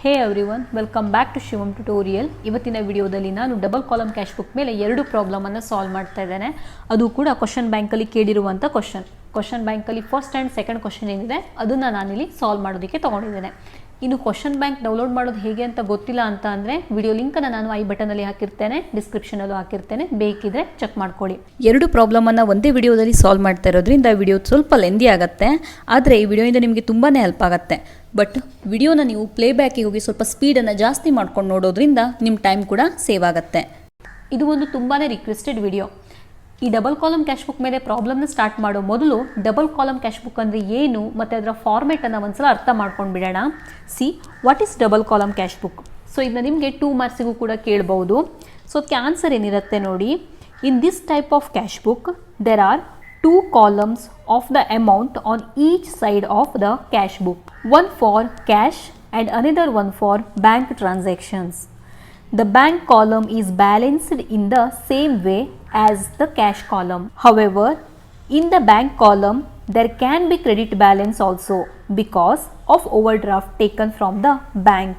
Hey everyone, welcome back to Shivam tutorial. ಇವತ್ತಿನ ವಿಡಿಯೋದಲ್ಲಿ ನಾನು ಡಬಲ್ ಕಾಲಮ್ ಕ್ಯಾಶ್ ಬುಕ್ ಮೇಲೆ 2 ಪ್ರಾಬ್ಲಮನ್ನು ಸಾಲ್ವ್ ಮಾಡ್ತಾ ಇದ್ದೇನೆ. ಅದು ಕೂಡ ಕ್ವಶನ್ ಬ್ಯಾಂಕಲ್ಲಿ ಕೇಳಿರುವಂಥ ಕ್ವಶನ್ ಬ್ಯಾಂಕಲ್ಲಿ ಫಸ್ಟ್ ಆ್ಯಂಡ್ ಸೆಕೆಂಡ್ ಕ್ವಶನ್ ಏನಿದೆ ಅದನ್ನು ನಾನಿಲ್ಲಿ ಸಾಲ್ವ್ ಮಾಡೋದಕ್ಕೆ ತೊಗೊಂಡಿದ್ದೇನೆ. ಇನ್ನು ಕ್ವಶನ್ ಬ್ಯಾಂಕ್ ಡೌನ್ಲೋಡ್ ಮಾಡೋದು ಹೇಗೆ ಅಂತ ಗೊತ್ತಿಲ್ಲ ಅಂತ ಅಂದರೆ ವಿಡಿಯೋ ಲಿಂಕನ್ನು ನಾನು ಐ ಬಟನಲ್ಲಿ ಹಾಕಿರ್ತೇನೆ, ಡಿಸ್ಕ್ರಿಪ್ಷನಲ್ಲೂ ಹಾಕಿರ್ತೇನೆ, ಬೇಕಿದ್ರೆ ಚೆಕ್ ಮಾಡ್ಕೊಳ್ಳಿ. 2 ಪ್ರಾಬ್ಲಮನ್ನು ಒಂದೇ ವಿಡಿಯೋದಲ್ಲಿ ಸಾಲ್ವ್ ಮಾಡ್ತಾ ಇರೋದ್ರಿಂದ ವಿಡಿಯೋ ಸ್ವಲ್ಪ ಲೆಂದಿ ಆಗುತ್ತೆ, ಆದರೆ ಈ ವಿಡಿಯೋಯಿಂದ ನಿಮಗೆ ತುಂಬಾ ಹೆಲ್ಪ್ ಆಗುತ್ತೆ. ಬಟ್ ವಿಡಿಯೋನ ನೀವು ಪ್ಲೇಬ್ಯಾಕಿಗೆ ಹೋಗಿ ಸ್ವಲ್ಪ ಸ್ಪೀಡನ್ನು ಜಾಸ್ತಿ ಮಾಡ್ಕೊಂಡು ನೋಡೋದ್ರಿಂದ ನಿಮ್ಮ ಟೈಮ್ ಕೂಡ ಸೇವ್ ಆಗುತ್ತೆ. ಇದು ಒಂದು ತುಂಬಾ ರಿಕ್ವೆಸ್ಟೆಡ್ ವಿಡಿಯೋ. ಈ ಡಬಲ್ ಕಾಲಮ್ ಕ್ಯಾಶ್ ಬುಕ್ ಮೇಲೆ ಪ್ರಾಬ್ಲಮ್ನ ಸ್ಟಾರ್ಟ್ ಮಾಡೋ ಮೊದಲು ಡಬಲ್ ಕಾಲಮ್ ಕ್ಯಾಶ್ ಬುಕ್ ಅಂದರೆ ಏನು ಮತ್ತು ಅದರ ಫಾರ್ಮೇಟನ್ನು ಒಂದ್ಸಲ ಅರ್ಥ ಮಾಡ್ಕೊಂಡು ಬಿಡೋಣ. See what is double column cash book. So ಇದನ್ನ ನಿಮಗೆ 2 ಮಾರ್ಕ್ಸಿಗೂ ಕೂಡ ಕೇಳ್ಬೋದು. ಸೊ ಅದಕ್ಕೆ ಆನ್ಸರ್ ಏನಿರುತ್ತೆ ನೋಡಿ. In this type of cash book there are 2 columns of the amount on each side of the cash book, one for cash and another one for bank transactions. The bank column is balanced in the same way as the cash column. However, in the bank column there can be credit balance also because of overdraft taken from the bank.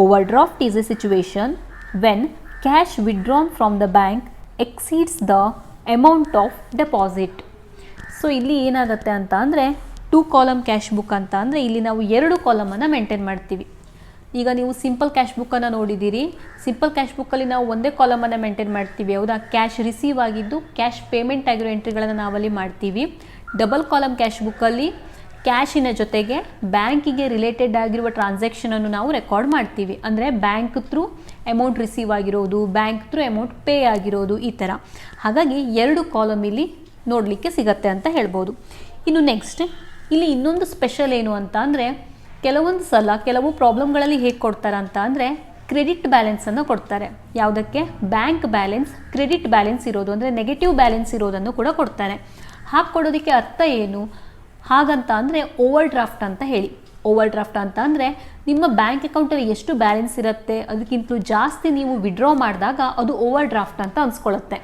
Overdraft is a situation when cash withdrawn from the bank exceeds the amount of deposit. So ಇಲ್ಲಿ ಏನಾಗುತ್ತೆ ಅಂತ ಅಂದರೆ 2 column cash book ಅಂತ ಅಂದರೆ ಇಲ್ಲಿ ನಾವು 2 ಕಾಲಮನ್ನು maintain ಮಾಡ್ತೀವಿ. ಈಗ ನೀವು ಸಿಂಪಲ್ ಕ್ಯಾಶ್ ಬುಕ್ಕನ್ನು ನೋಡಿದ್ದೀರಿ. ಸಿಂಪಲ್ ಕ್ಯಾಶ್ ಬುಕ್ಕಲ್ಲಿ ನಾವು ಒಂದೇ ಕಾಲಮನ್ನು ಮೇಂಟೈನ್ ಮಾಡ್ತೀವಿ, ಹೌದಾ? ಕ್ಯಾಶ್ ರಿಸೀವ್ ಆಗಿದ್ದು ಕ್ಯಾಶ್ ಪೇಮೆಂಟ್ ಆಗಿರೋ ಎಂಟ್ರಿಗಳನ್ನು ನಾವಲ್ಲಿ ಮಾಡ್ತೀವಿ. ಡಬಲ್ ಕಾಲಮ್ ಕ್ಯಾಶ್ ಬುಕ್ಕಲ್ಲಿ ಕ್ಯಾಶಿನ ಜೊತೆಗೆ ಬ್ಯಾಂಕಿಗೆ ರಿಲೇಟೆಡ್ ಆಗಿರುವ ಟ್ರಾನ್ಸಾಕ್ಷನನ್ನು ನಾವು ರೆಕಾರ್ಡ್ ಮಾಡ್ತೀವಿ. ಅಂದರೆ ಬ್ಯಾಂಕ್ ಥ್ರೂ ಅಮೌಂಟ್ ರಿಸೀವ್ ಆಗಿರೋದು, ಬ್ಯಾಂಕ್ ಥ್ರೂ ಅಮೌಂಟ್ ಪೇ ಆಗಿರೋದು, ಈ ಥರ. ಹಾಗಾಗಿ 2 ಕಾಲಮ್ ಇಲ್ಲಿ ನೋಡಲಿಕ್ಕೆ ಸಿಗತ್ತೆ ಅಂತ ಹೇಳ್ಬೋದು. ಇನ್ನು ನೆಕ್ಸ್ಟ್ ಇಲ್ಲಿ ಇನ್ನೊಂದು ಸ್ಪೆಷಲ್ ಏನು ಅಂತ ಅಂದರೆ ಕೆಲವೊಂದು ಸಲ ಕೆಲವು ಪ್ರಾಬ್ಲಮ್ಗಳಲ್ಲಿ ಹೇಗೆ ಕೊಡ್ತಾರೆ ಅಂತ ಅಂದರೆ ಕ್ರೆಡಿಟ್ ಬ್ಯಾಲೆನ್ಸನ್ನು ಕೊಡ್ತಾರೆ. ಯಾವುದಕ್ಕೆ? ಬ್ಯಾಂಕ್ ಬ್ಯಾಲೆನ್ಸ್ ಕ್ರೆಡಿಟ್ ಬ್ಯಾಲೆನ್ಸ್ ಇರೋದು, ಅಂದರೆ ನೆಗೆಟಿವ್ ಬ್ಯಾಲೆನ್ಸ್ ಇರೋದನ್ನು ಕೂಡ ಕೊಡ್ತಾರೆ. ಹಾಗೆ ಕೊಡೋದಕ್ಕೆ ಅರ್ಥ ಏನು? ಹಾಗಂತ ಅಂದರೆ ಓವರ್ ಡ್ರಾಫ್ಟ್ ಅಂತ ಹೇಳಿ. ಓವರ್ ಡ್ರಾಫ್ಟ್ ಅಂತ ಅಂದರೆ ನಿಮ್ಮ ಬ್ಯಾಂಕ್ ಅಕೌಂಟಲ್ಲಿ ಎಷ್ಟು ಬ್ಯಾಲೆನ್ಸ್ ಇರುತ್ತೆ ಅದಕ್ಕಿಂತಲೂ ಜಾಸ್ತಿ ನೀವು ವಿಡ್ರಾ ಮಾಡಿದಾಗ ಅದು ಓವರ್ ಡ್ರಾಫ್ಟ್ ಅಂತ ಅನ್ಸ್ಕೊಳ್ಳುತ್ತೆ.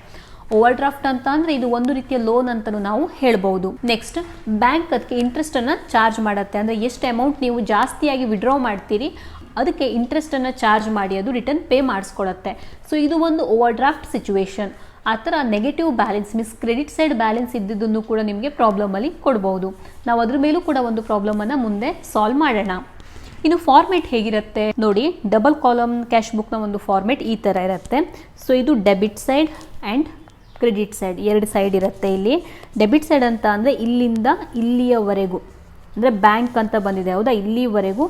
ಓವರ್ ಡ್ರಾಫ್ಟ್ ಅಂತ ಅಂದರೆ ಇದು ಒಂದು ರೀತಿಯ ಲೋನ್ ಅಂತಲೂ ನಾವು ಹೇಳ್ಬೋದು. ನೆಕ್ಸ್ಟ್ ಬ್ಯಾಂಕ್ ಅದಕ್ಕೆ ಇಂಟ್ರೆಸ್ಟನ್ನು ಚಾರ್ಜ್ ಮಾಡುತ್ತೆ. ಅಂದರೆ ಎಷ್ಟು ಅಮೌಂಟ್ ನೀವು ಜಾಸ್ತಿಯಾಗಿ ವಿಡ್ರಾ ಮಾಡ್ತೀರಿ ಅದಕ್ಕೆ ಇಂಟ್ರೆಸ್ಟನ್ನು ಚಾರ್ಜ್ ಮಾಡಿ ಅದು ರಿಟರ್ನ್ ಪೇ ಮಾಡಿಸ್ಕೊಳತ್ತೆ. ಸೊ ಇದು ಒಂದು ಓವರ್ ಡ್ರಾಫ್ಟ್ ಸಿಚುವೇಶನ್. ಆ ಥರ negative balance means credit side balance ಇದ್ದಿದ್ದನ್ನು ಕೂಡ ನಿಮಗೆ ಪ್ರಾಬ್ಲಮಲ್ಲಿ ಕೊಡ್ಬೋದು. ನಾವು ಅದ್ರ ಮೇಲೂ ಕೂಡ ಒಂದು ಪ್ರಾಬ್ಲಮನ್ನು ಮುಂದೆ ಸಾಲ್ವ್ ಮಾಡೋಣ. ಇನ್ನು ಫಾರ್ಮೇಟ್ ಹೇಗಿರುತ್ತೆ ನೋಡಿ. ಡಬಲ್ ಕಾಲಮ್ ಕ್ಯಾಶ್ ಬುಕ್ನ ಒಂದು ಫಾರ್ಮೇಟ್ ಈ ಥರ ಇರುತ್ತೆ. ಸೊ ಇದು debit side and credit side, 2 side ಇರುತ್ತೆ. ಇಲ್ಲಿ ಡೆಬಿಟ್ ಸೈಡ್ ಅಂತ ಅಂದರೆ ಇಲ್ಲಿಂದ ಇಲ್ಲಿಯವರೆಗೂ, ಅಂದರೆ ಬ್ಯಾಂಕ್ ಅಂತ ಬಂದಿದೆ, ಹೌದಾ? ಇಲ್ಲಿವರೆಗೂ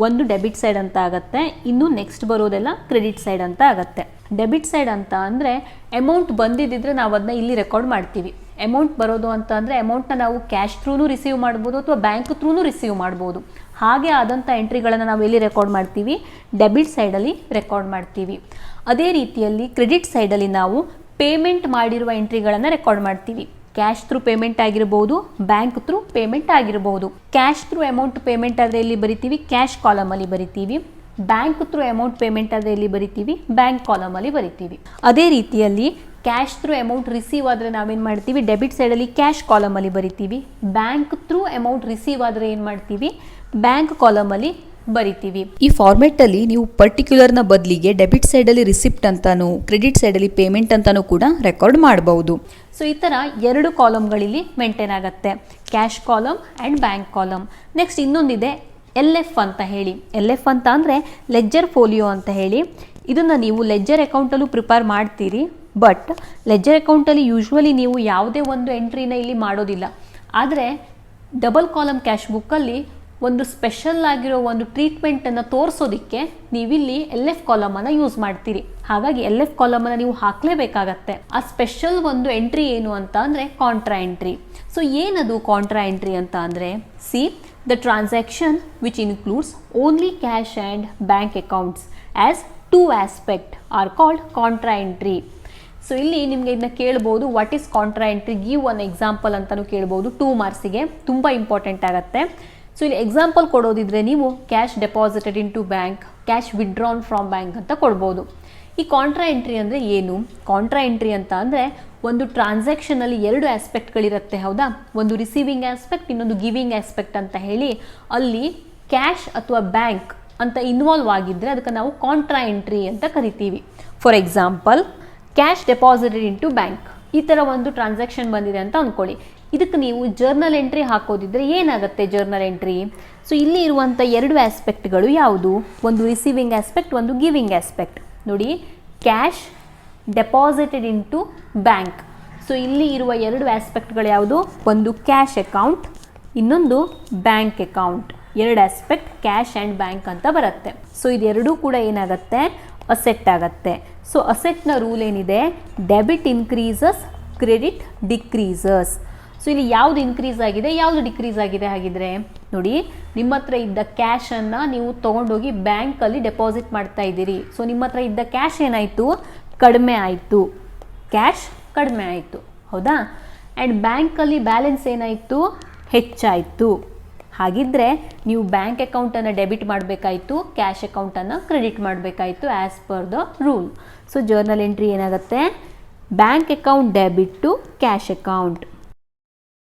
ಒಂದು ಡೆಬಿಟ್ ಸೈಡ್ ಅಂತ ಆಗುತ್ತೆ. ಇನ್ನು ನೆಕ್ಸ್ಟ್ ಬರೋದೆಲ್ಲ ಕ್ರೆಡಿಟ್ ಸೈಡ್ ಅಂತ ಆಗುತ್ತೆ. ಡೆಬಿಟ್ ಸೈಡ್ ಅಂತ ಅಂದರೆ ಅಮೌಂಟ್ ಬಂದಿದ್ದರೆ ನಾವು ಅದನ್ನ ಇಲ್ಲಿ ರೆಕಾರ್ಡ್ ಮಾಡ್ತೀವಿ. ಅಮೌಂಟ್ ಬರೋದು ಅಂತ ಅಂದರೆ ಅಮೌಂಟ್ನ ನಾವು ಕ್ಯಾಶ್ ಥ್ರೂನು ರಿಸೀವ್ ಮಾಡ್ಬೋದು ಅಥವಾ ಬ್ಯಾಂಕ್ ಥ್ರೂನು ರಿಸೀವ್ ಮಾಡ್ಬೋದು. ಹಾಗೆ ಆದಂಥ ಎಂಟ್ರಿಗಳನ್ನು ನಾವು ಎಲ್ಲಿ ರೆಕಾರ್ಡ್ ಮಾಡ್ತೀವಿ? ಡೆಬಿಟ್ ಸೈಡಲ್ಲಿ ರೆಕಾರ್ಡ್ ಮಾಡ್ತೀವಿ. ಅದೇ ರೀತಿಯಲ್ಲಿ ಕ್ರೆಡಿಟ್ ಸೈಡಲ್ಲಿ ನಾವು ಪೇಮೆಂಟ್ ಮಾಡಿರುವ ಎಂಟ್ರಿಗಳನ್ನು ರೆಕಾರ್ಡ್ ಮಾಡ್ತೀವಿ. ಕ್ಯಾಶ್ ಥ್ರೂ ಪೇಮೆಂಟ್ ಆಗಿರ್ಬೋದು, ಬ್ಯಾಂಕ್ ಥ್ರೂ ಪೇಮೆಂಟ್ ಆಗಿರ್ಬೋದು. ಕ್ಯಾಶ್ ಥ್ರೂ ಅಮೌಂಟ್ ಪೇಮೆಂಟ್ ಆದರೆ ಎಲ್ಲಿ ಬರಿತೀವಿ? ಕ್ಯಾಶ್ ಕಾಲಮಲ್ಲಿ ಬರಿತೀವಿ. ಬ್ಯಾಂಕ್ ಥ್ರೂ ಅಮೌಂಟ್ ಪೇಮೆಂಟ್ ಆದರೆ ಎಲ್ಲಿ ಬರಿತೀವಿ? ಬ್ಯಾಂಕ್ ಕಾಲಮಲ್ಲಿ ಬರಿತೀವಿ. ಅದೇ ರೀತಿಯಲ್ಲಿ ಕ್ಯಾಶ್ ಥ್ರೂ ಅಮೌಂಟ್ ರಿಸೀವ್ ಆದರೆ ನಾವೇನು ಮಾಡ್ತೀವಿ? ಡೆಬಿಟ್ ಸೈಡಲ್ಲಿ ಕ್ಯಾಶ್ ಕಾಲಮಲ್ಲಿ ಬರಿತೀವಿ. ಬ್ಯಾಂಕ್ ಥ್ರೂ ಅಮೌಂಟ್ ರಿಸೀವ್ ಆದರೆ ಏನು ಮಾಡ್ತೀವಿ? ಬ್ಯಾಂಕ್ ಕಾಲಮಲ್ಲಿ ಬರಿತೀವಿ. ಈ ಫಾರ್ಮೆಟಲ್ಲಿ ನೀವು ಪರ್ಟಿಕ್ಯುಲರ್ನ ಬದಲಿಗೆ ಡೆಬಿಟ್ ಸೈಡಲ್ಲಿ ರಿಸಿಪ್ಟ್ ಅಂತಾನು, ಕ್ರೆಡಿಟ್ ಸೈಡಲ್ಲಿ ಪೇಮೆಂಟ್ ಅಂತಾನು ಕೂಡ ರೆಕಾರ್ಡ್ ಮಾಡಬಹುದು. ಸೊ ಈ ಥರ 2 ಕಾಲಮ್ಗಳಿಲ್ಲಿ ಮೇಂಟೈನ್ ಆಗುತ್ತೆ, cash column and bank column. Next ಇನ್ನೊಂದಿದೆ LF ಅಂತ ಹೇಳಿ. LF ಅಂತ ಅಂದರೆ ಲೆಜ್ಜರ್ ಫೋಲಿಯೋ ಅಂತ ಹೇಳಿ. ಇದನ್ನು ನೀವು ಲೆಜ್ಜರ್ ಅಕೌಂಟಲ್ಲೂ ಪ್ರಿಪೇರ್ ಮಾಡ್ತೀರಿ. ಬಟ್ ಲೆಜ್ಜರ್ ಅಕೌಂಟಲ್ಲಿ ಯೂಶ್ವಲಿ ನೀವು ಯಾವುದೇ ಒಂದು ಎಂಟ್ರಿನ ಇಲ್ಲಿ ಮಾಡೋದಿಲ್ಲ. ಆದರೆ ಡಬಲ್ ಕಾಲಮ್ ಕ್ಯಾಶ್ ಬುಕ್ಕಲ್ಲಿ ಒಂದು ಸ್ಪೆಷಲ್ ಆಗಿರೋ ಒಂದು ಟ್ರೀಟ್ಮೆಂಟನ್ನು ತೋರಿಸೋದಕ್ಕೆ ನೀವಿಲ್ಲಿ LF ಕಾಲಮನ್ನು ಯೂಸ್ ಮಾಡ್ತೀರಿ. ಹಾಗಾಗಿ LF ಕಾಲಮನ್ನು ನೀವು ಹಾಕಲೇಬೇಕಾಗತ್ತೆ. ಆ ಸ್ಪೆಷಲ್ ಒಂದು ಎಂಟ್ರಿ ಏನು ಅಂತ ಅಂದರೆ ಕಾಂಟ್ರಾ ಎಂಟ್ರಿ. ಸೊ ಏನದು ಕಾಂಟ್ರಾ ಎಂಟ್ರಿ ಅಂತ ಅಂದರೆ C the transaction which includes only cash and bank accounts as 2 aspects are called contra entry. So ಇಲ್ಲಿ ನಿಮಗೆ ಇದನ್ನ ಕೇಳ್ಬೋದು, what is contra entry, give one example ಅಂತಲೂ ಕೇಳ್ಬೋದು. 2 ಮಾರ್ಕ್ಸಿಗೆ ತುಂಬ ಇಂಪಾರ್ಟೆಂಟ್ ಆಗುತ್ತೆ. ಸೊ ಇಲ್ಲಿ ಎಕ್ಸಾಂಪಲ್ ಕೊಡೋದಿದ್ರೆ ನೀವು cash deposited into bank, cash withdrawn from bank ಅಂತ ಕೊಡ್ಬೋದು. ಈ ಕಾಂಟ್ರಾ ಎಂಟ್ರಿ ಅಂದರೆ ಏನು? ಕಾಂಟ್ರಾ ಎಂಟ್ರಿ ಅಂತ ಅಂದರೆ ಒಂದು ಟ್ರಾನ್ಸಾಕ್ಷನಲ್ಲಿ 2 ಆಸ್ಪೆಕ್ಟ್ಗಳಿರುತ್ತೆ, ಹೌದಾ? ಒಂದು ರಿಸೀವಿಂಗ್ ಆಸ್ಪೆಕ್ಟ್, ಇನ್ನೊಂದು ಗಿವಿಂಗ್ ಆಸ್ಪೆಕ್ಟ್ ಅಂತ ಹೇಳಿ. ಅಲ್ಲಿ ಕ್ಯಾಶ್ ಅಥವಾ ಬ್ಯಾಂಕ್ ಅಂತ ಇನ್ವಾಲ್ವ್ ಆಗಿದ್ದರೆ ಅದಕ್ಕೆ ನಾವು ಕಾಂಟ್ರಾ ಎಂಟ್ರಿ ಅಂತ ಕರಿತೀವಿ. For example, cash deposited into bank, ಈ ಥರ ಒಂದು ಟ್ರಾನ್ಸಾಕ್ಷನ್ ಬಂದಿದೆ ಅಂತ ಅಂದ್ಕೊಳ್ಳಿ. ಇದಕ್ಕೆ ನೀವು ಜರ್ನಲ್ ಎಂಟ್ರಿ ಹಾಕೋದಿದ್ರೆ ಏನಾಗುತ್ತೆ ಜರ್ನಲ್ ಎಂಟ್ರಿ? ಸೊ ಇಲ್ಲಿ ಇರುವಂಥ ಎರಡು ಆಸ್ಪೆಕ್ಟ್ಗಳು ಯಾವುದು? ಒಂದು ರಿಸೀವಿಂಗ್ ಆಸ್ಪೆಕ್ಟ್, ಒಂದು ಗಿವಿಂಗ್ ಆಸ್ಪೆಕ್ಟ್. ನೋಡಿ, cash deposited into bank. So ಇಲ್ಲಿ ಇರುವ ಎರಡು ಆಸ್ಪೆಕ್ಟ್ಗಳು ಯಾವುದು? ಒಂದು ಕ್ಯಾಶ್ ಅಕೌಂಟ್, ಇನ್ನೊಂದು ಬ್ಯಾಂಕ್ ಅಕೌಂಟ್. ಎರಡು ಆಸ್ಪೆಕ್ಟ್ ಕ್ಯಾಶ್ ಆ್ಯಂಡ್ ಬ್ಯಾಂಕ್ ಅಂತ ಬರುತ್ತೆ. ಸೊ ಇದೆರಡೂ ಕೂಡ ಏನಾಗುತ್ತೆ? ಅಸೆಟ್ ಆಗುತ್ತೆ. ಸೊ ಅಸೆಟ್ನ ರೂಲ್ ಏನಿದೆ? Debit increases, credit decreases. So ಇಲ್ಲಿ ಯಾವುದು ಇನ್ಕ್ರೀಸ್ ಆಗಿದೆ, ಯಾವುದು ಡಿಕ್ರೀಸ್ ಆಗಿದೆ? ಹಾಗಿದ್ರೆ ನೋಡಿ, ನಿಮ್ಮ ಹತ್ರ ಇದ್ದ ಕ್ಯಾಶನ್ನು ನೀವು ತೊಗೊಂಡೋಗಿ ಬ್ಯಾಂಕಲ್ಲಿ ಡೆಪಾಸಿಟ್ ಮಾಡ್ತಾ ಇದ್ದೀರಿ. ಸೊ ನಿಮ್ಮ ಹತ್ರ ಇದ್ದ ಕ್ಯಾಶ್ ಏನಾಯಿತು? ಕಡಿಮೆ ಆಯಿತು. ಕ್ಯಾಶ್ ಕಡಿಮೆ ಆಯಿತು, ಹೌದಾ? ಆ್ಯಂಡ್ ಬ್ಯಾಂಕಲ್ಲಿ ಬ್ಯಾಲೆನ್ಸ್ ಏನಾಯಿತು? ಹೆಚ್ಚಾಯಿತು. ಹಾಗಿದ್ದರೆ ನೀವು ಬ್ಯಾಂಕ್ ಅಕೌಂಟನ್ನು ಡೆಬಿಟ್ ಮಾಡಬೇಕಾಯಿತು, ಕ್ಯಾಶ್ ಅಕೌಂಟನ್ನು ಕ್ರೆಡಿಟ್ ಮಾಡಬೇಕಾಯಿತು as per the rule. So journal entry ಏನಾಗುತ್ತೆ? Bank account debit to cash account.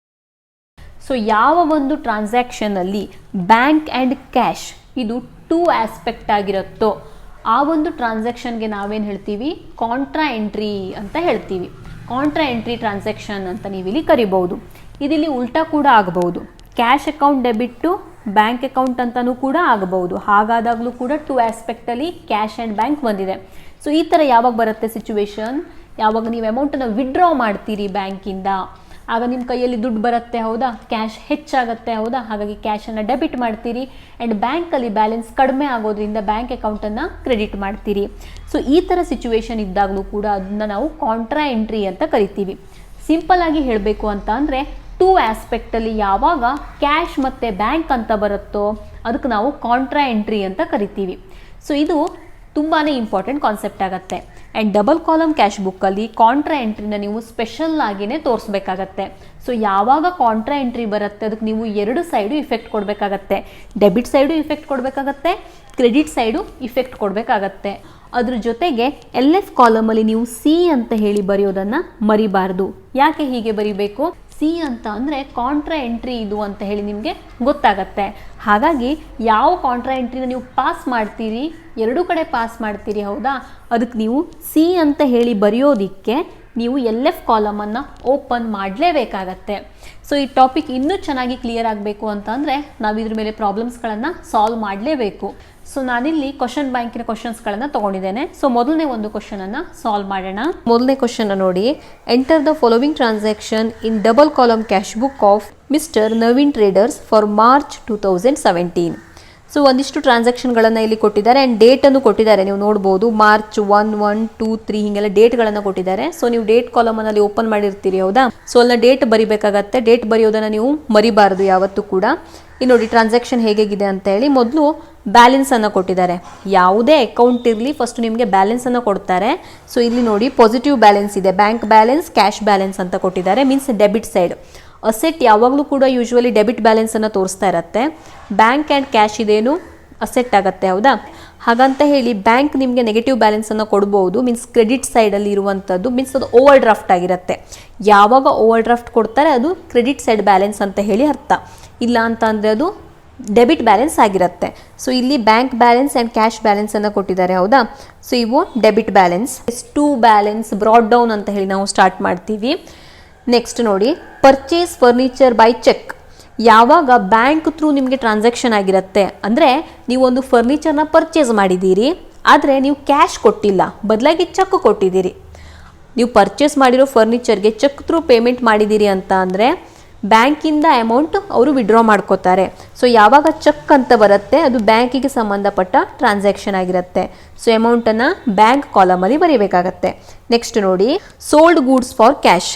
So ಯಾವ ಒಂದು ಟ್ರಾನ್ಸಾಕ್ಷನಲ್ಲಿ ಬ್ಯಾಂಕ್ ಆ್ಯಂಡ್ ಕ್ಯಾಶ್ ಇದು ಟೂ ಆಸ್ಪೆಕ್ಟ್ ಆಗಿರುತ್ತೋ ಆ ಒಂದು ಟ್ರಾನ್ಸಾಕ್ಷನ್ಗೆ ನಾವೇನು ಹೇಳ್ತೀವಿ? ಕಾಂಟ್ರಾ ಎಂಟ್ರಿ ಅಂತ ಹೇಳ್ತೀವಿ. ಕಾಂಟ್ರಾ ಎಂಟ್ರಿ ಟ್ರಾನ್ಸಾಕ್ಷನ್ ಅಂತ ನೀವಿಲ್ಲಿ ಕರಿಬಹುದು. ಇದಿಲ್ಲಿ ಉಲ್ಟಾ ಕೂಡ ಆಗಬಹುದು. Cash account debit to bank account ಅಂತಲೂ ಕೂಡ ಆಗಬಹುದು. ಹಾಗಾದಾಗಲೂ ಕೂಡ ಟೂ ಆಸ್ಪೆಕ್ಟಲ್ಲಿ ಕ್ಯಾಶ್ ಆ್ಯಂಡ್ ಬ್ಯಾಂಕ್ ಬಂದಿದೆ. ಸೊ ಈ ಥರ ಯಾವಾಗ ಬರುತ್ತೆ ಸಿಚುವೇಶನ್? ಯಾವಾಗ ನೀವು ಅಮೌಂಟನ್ನು ವಿಡ್ರಾ ಮಾಡ್ತೀರಿ ಬ್ಯಾಂಕಿಂದ, ಆಗ ನಿಮ್ಮ ಕೈಯಲ್ಲಿ ದುಡ್ಡು ಬರುತ್ತೆ, ಹೌದಾ? ಕ್ಯಾಶ್ ಹೆಚ್ಚಾಗುತ್ತೆ, ಹೌದಾ? ಹಾಗಾಗಿ ಕ್ಯಾಶನ್ನು ಡೆಬಿಟ್ ಮಾಡ್ತೀರಿ ಆ್ಯಂಡ್ ಬ್ಯಾಂಕಲ್ಲಿ ಬ್ಯಾಲೆನ್ಸ್ ಕಡಿಮೆ ಆಗೋದ್ರಿಂದ ಬ್ಯಾಂಕ್ ಅಕೌಂಟನ್ನು ಕ್ರೆಡಿಟ್ ಮಾಡ್ತೀರಿ. ಸೊ ಈ ಥರ ಸಿಚುವೇಶನ್ ಇದ್ದಾಗಲೂ ಕೂಡ ಅದನ್ನು ನಾವು ಕಾಂಟ್ರಾ ಎಂಟ್ರಿ ಅಂತ ಕರಿತೀವಿ. ಸಿಂಪಲ್ ಆಗಿ ಹೇಳಬೇಕು ಅಂತ ಅಂದರೆ, ಟೂ ಆಸ್ಪೆಕ್ಟಲ್ಲಿ ಯಾವಾಗ ಕ್ಯಾಶ್ ಮತ್ತು ಬ್ಯಾಂಕ್ ಅಂತ ಬರುತ್ತೋ ಅದಕ್ಕೆ ನಾವು ಕಾಂಟ್ರಾ ಎಂಟ್ರಿ ಅಂತ ಕರಿತೀವಿ. ಸೊ ಇದು ತುಂಬಾ ಇಂಪಾರ್ಟೆಂಟ್ ಕಾನ್ಸೆಪ್ಟ್ ಆಗುತ್ತೆ. ಆ್ಯಂಡ್ ಡಬಲ್ ಕಾಲಮ್ ಕ್ಯಾಶ್ ಬುಕ್ಕಲ್ಲಿ ಕಾಂಟ್ರಾ ಎಂಟ್ರಿನ ನೀವು ಸ್ಪೆಷಲ್ ಆಗಿಯೇ ತೋರಿಸ್ಬೇಕಾಗತ್ತೆ. ಸೊ ಯಾವಾಗ ಕಾಂಟ್ರಾ ಎಂಟ್ರಿ ಬರುತ್ತೆ ಅದಕ್ಕೆ ನೀವು ಎರಡು ಸೈಡು ಇಫೆಕ್ಟ್ ಕೊಡಬೇಕಾಗತ್ತೆ. ಡೆಬಿಟ್ ಸೈಡು ಇಫೆಕ್ಟ್ ಕೊಡಬೇಕಾಗತ್ತೆ, ಕ್ರೆಡಿಟ್ ಸೈಡು ಇಫೆಕ್ಟ್ ಕೊಡಬೇಕಾಗತ್ತೆ. ಅದ್ರ ಜೊತೆಗೆ LF ಕಾಲಮಲ್ಲಿ ನೀವು C ಅಂತ ಹೇಳಿ ಬರೆಯೋದನ್ನು ಮರಿಬಾರ್ದು. ಯಾಕೆ ಹೀಗೆ ಬರಿಬೇಕು? C ಅಂತ ಅಂದರೆ ಕಾಂಟ್ರಾ ಎಂಟ್ರಿ ಇದು ಅಂತ ಹೇಳಿ ನಿಮಗೆ ಗೊತ್ತಾಗತ್ತೆ. ಹಾಗಾಗಿ ಯಾವ ಕಾಂಟ್ರಾ ಎಂಟ್ರಿನ ನೀವು ಪಾಸ್ ಮಾಡ್ತೀರಿ, ಎರಡೂ ಕಡೆ ಪಾಸ್ ಮಾಡ್ತೀರಿ, ಹೌದಾ? ಅದಕ್ಕೆ ನೀವು C ಅಂತ ಹೇಳಿ ಬರೆಯೋದಿಕ್ಕೆ ನೀವು LF ಕಾಲಮನ್ನು ಓಪನ್ ಮಾಡಲೇಬೇಕಾಗತ್ತೆ. ಸೊ ಈ ಟಾಪಿಕ್ ಇನ್ನೂ ಚೆನ್ನಾಗಿ ಕ್ಲಿಯರ್ ಆಗಬೇಕು ಅಂತ ಅಂದರೆ ನಾವು ಇದ್ರ ಮೇಲೆ ಪ್ರಾಬ್ಲಮ್ಸ್ಗಳನ್ನು ಸಾಲ್ವ್ ಮಾಡಲೇಬೇಕು. ಸೊ ನಾನಿಲ್ಲಿ ಕ್ವಶನ್ ಬ್ಯಾಂಕಿನ ಕ್ವಶನ್ಸ್ಗಳನ್ನು ತೊಗೊಂಡಿದ್ದೇನೆ. ಸೊ ಮೊದಲನೇ ಒಂದು ಕ್ವಶನನ್ನು ಸಾಲ್ವ್ ಮಾಡೋಣ. ಮೊದಲನೇ ಕ್ವಶನ್ ನೋಡಿ, enter the following transaction in double column cash book of mister Naveen traders for March 2017. So ಒಂದಿಷ್ಟು ಟ್ರಾನ್ಸಾಕ್ಷನ್ಗಳನ್ನು ಇಲ್ಲಿ ಕೊಟ್ಟಿದ್ದಾರೆ ಆ್ಯಂಡ್ ಡೇಟನ್ನು ಕೊಟ್ಟಿದ್ದಾರೆ. ನೀವು ನೋಡ್ಬೋದು ಮಾರ್ಚ್ 1, 1, 2, 3 ಹೀಗೆಲ್ಲ ಡೇಟ್ಗಳನ್ನು ಕೊಟ್ಟಿದ್ದಾರೆ. ಸೊ ನೀವು ಡೇಟ್ ಕಾಲಮಲ್ಲಿ ಓಪನ್ ಮಾಡಿರ್ತೀರಿ, ಹೌದಾ? ಸೊ ಅಲ್ಲ ಡೇಟ್ ಬರಿಬೇಕಾಗತ್ತೆ. ಡೇಟ್ ಬರೆಯೋದನ್ನು ನೀವು ಮರಿಬಾರ್ದು ಯಾವತ್ತೂ ಕೂಡ. ಇಲ್ಲಿ ನೋಡಿ ಟ್ರಾನ್ಸಾಕ್ಷನ್ ಹೇಗಿದೆ ಅಂತ ಹೇಳಿ. ಮೊದಲು ಬ್ಯಾಲೆನ್ಸನ್ನು ಕೊಟ್ಟಿದ್ದಾರೆ. ಯಾವುದೇ ಅಕೌಂಟ್ ಇರಲಿ ಫಸ್ಟ್ ನಿಮಗೆ ಬ್ಯಾಲೆನ್ಸನ್ನು ಕೊಡ್ತಾರೆ. ಸೊ ಇಲ್ಲಿ ನೋಡಿ ಪಾಸಿಟಿವ್ ಬ್ಯಾಲೆನ್ಸ್ ಇದೆ, ಬ್ಯಾಂಕ್ ಬ್ಯಾಲೆನ್ಸ್, ಕ್ಯಾಶ್ ಬ್ಯಾಲೆನ್ಸ್ ಅಂತ ಕೊಟ್ಟಿದ್ದಾರೆ, ಮೀನ್ಸ್ ಡೆಬಿಟ್ ಸೈಡ್. ಅಸೆಟ್ ಯಾವಾಗಲೂ ಕೂಡ ಯೂಶ್ವಲಿ ಡೆಬಿಟ್ ಬ್ಯಾಲೆನ್ಸನ್ನು ತೋರಿಸ್ತಾ ಇರುತ್ತೆ. ಬ್ಯಾಂಕ್ ಆ್ಯಂಡ್ ಕ್ಯಾಶ್ ಇದೇನು ಅಸೆಟ್ ಆಗುತ್ತೆ, ಹೌದಾ? ಹಾಗಂತ ಹೇಳಿ ಬ್ಯಾಂಕ್ ನಿಮಗೆ ನೆಗೆಟಿವ್ ಬ್ಯಾಲೆನ್ಸನ್ನು ಕೊಡ್ಬೋದು, ಮೀನ್ಸ್ ಕ್ರೆಡಿಟ್ ಸೈಡಲ್ಲಿ ಇರುವಂಥದ್ದು, ಮೀನ್ಸ್ ಅದು ಓವರ್ ಡ್ರಾಫ್ಟ್ ಆಗಿರುತ್ತೆ. ಯಾವಾಗ ಓವರ್ ಡ್ರಾಫ್ಟ್ ಕೊಡ್ತಾರೆ ಅದು ಕ್ರೆಡಿಟ್ ಸೈಡ್ ಬ್ಯಾಲೆನ್ಸ್ ಅಂತ ಹೇಳಿ ಅರ್ಥ. ಇಲ್ಲ ಅಂತ ಅಂದರೆ ಅದು ಡೆಬಿಟ್ ಬ್ಯಾಲೆನ್ಸ್ ಆಗಿರುತ್ತೆ. ಸೊ ಇಲ್ಲಿ ಬ್ಯಾಂಕ್ ಬ್ಯಾಲೆನ್ಸ್ ಆ್ಯಂಡ್ ಕ್ಯಾಶ್ ಬ್ಯಾಲೆನ್ಸನ್ನು ಕೊಟ್ಟಿದ್ದಾರೆ, ಹೌದಾ? ಸೊ ಇವು debit balance. To balance brought down ಅಂತ ಹೇಳಿ ನಾವು ಸ್ಟಾರ್ಟ್ ಮಾಡ್ತೀವಿ. ನೆಕ್ಸ್ಟ್ ನೋಡಿ, ಪರ್ಚೇಸ್ ಫರ್ನಿಚರ್ ಬೈ ಚೆಕ್. ಯಾವಾಗ ಬ್ಯಾಂಕ್ ಥ್ರೂ ನಿಮಗೆ ಟ್ರಾನ್ಸಾಕ್ಷನ್ ಆಗಿರುತ್ತೆ ಅಂದರೆ ನೀವೊಂದು ಫರ್ನಿಚರ್ನ ಪರ್ಚೇಸ್ ಮಾಡಿದ್ದೀರಿ, ಆದರೆ ನೀವು ಕ್ಯಾಶ್ ಕೊಟ್ಟಿಲ್ಲ, ಬದಲಾಗಿ ಚೆಕ್ ಕೊಟ್ಟಿದ್ದೀರಿ. ನೀವು ಪರ್ಚೇಸ್ ಮಾಡಿರೋ ಫರ್ನಿಚರ್ಗೆ ಚೆಕ್ ಥ್ರೂ ಪೇಮೆಂಟ್ ಮಾಡಿದ್ದೀರಿ ಅಂತ ಅಂದರೆ ಬ್ಯಾಂಕಿಂದ ಅಮೌಂಟ್ ಅವರು ವಿಡ್ರಾ ಮಾಡ್ಕೋತಾರೆ. ಸೊ ಯಾವಾಗ ಚೆಕ್ ಅಂತ ಬರುತ್ತೆ ಅದು ಬ್ಯಾಂಕಿಗೆ ಸಂಬಂಧಪಟ್ಟ ಟ್ರಾನ್ಸಾಕ್ಷನ್ ಆಗಿರುತ್ತೆ. ಸೊ ಅಮೌಂಟನ್ನು ಬ್ಯಾಂಕ್ ಕಾಲಮಲ್ಲಿ ಬರೀಬೇಕಾಗತ್ತೆ. ನೆಕ್ಸ್ಟ್ ನೋಡಿ, sold goods for cash.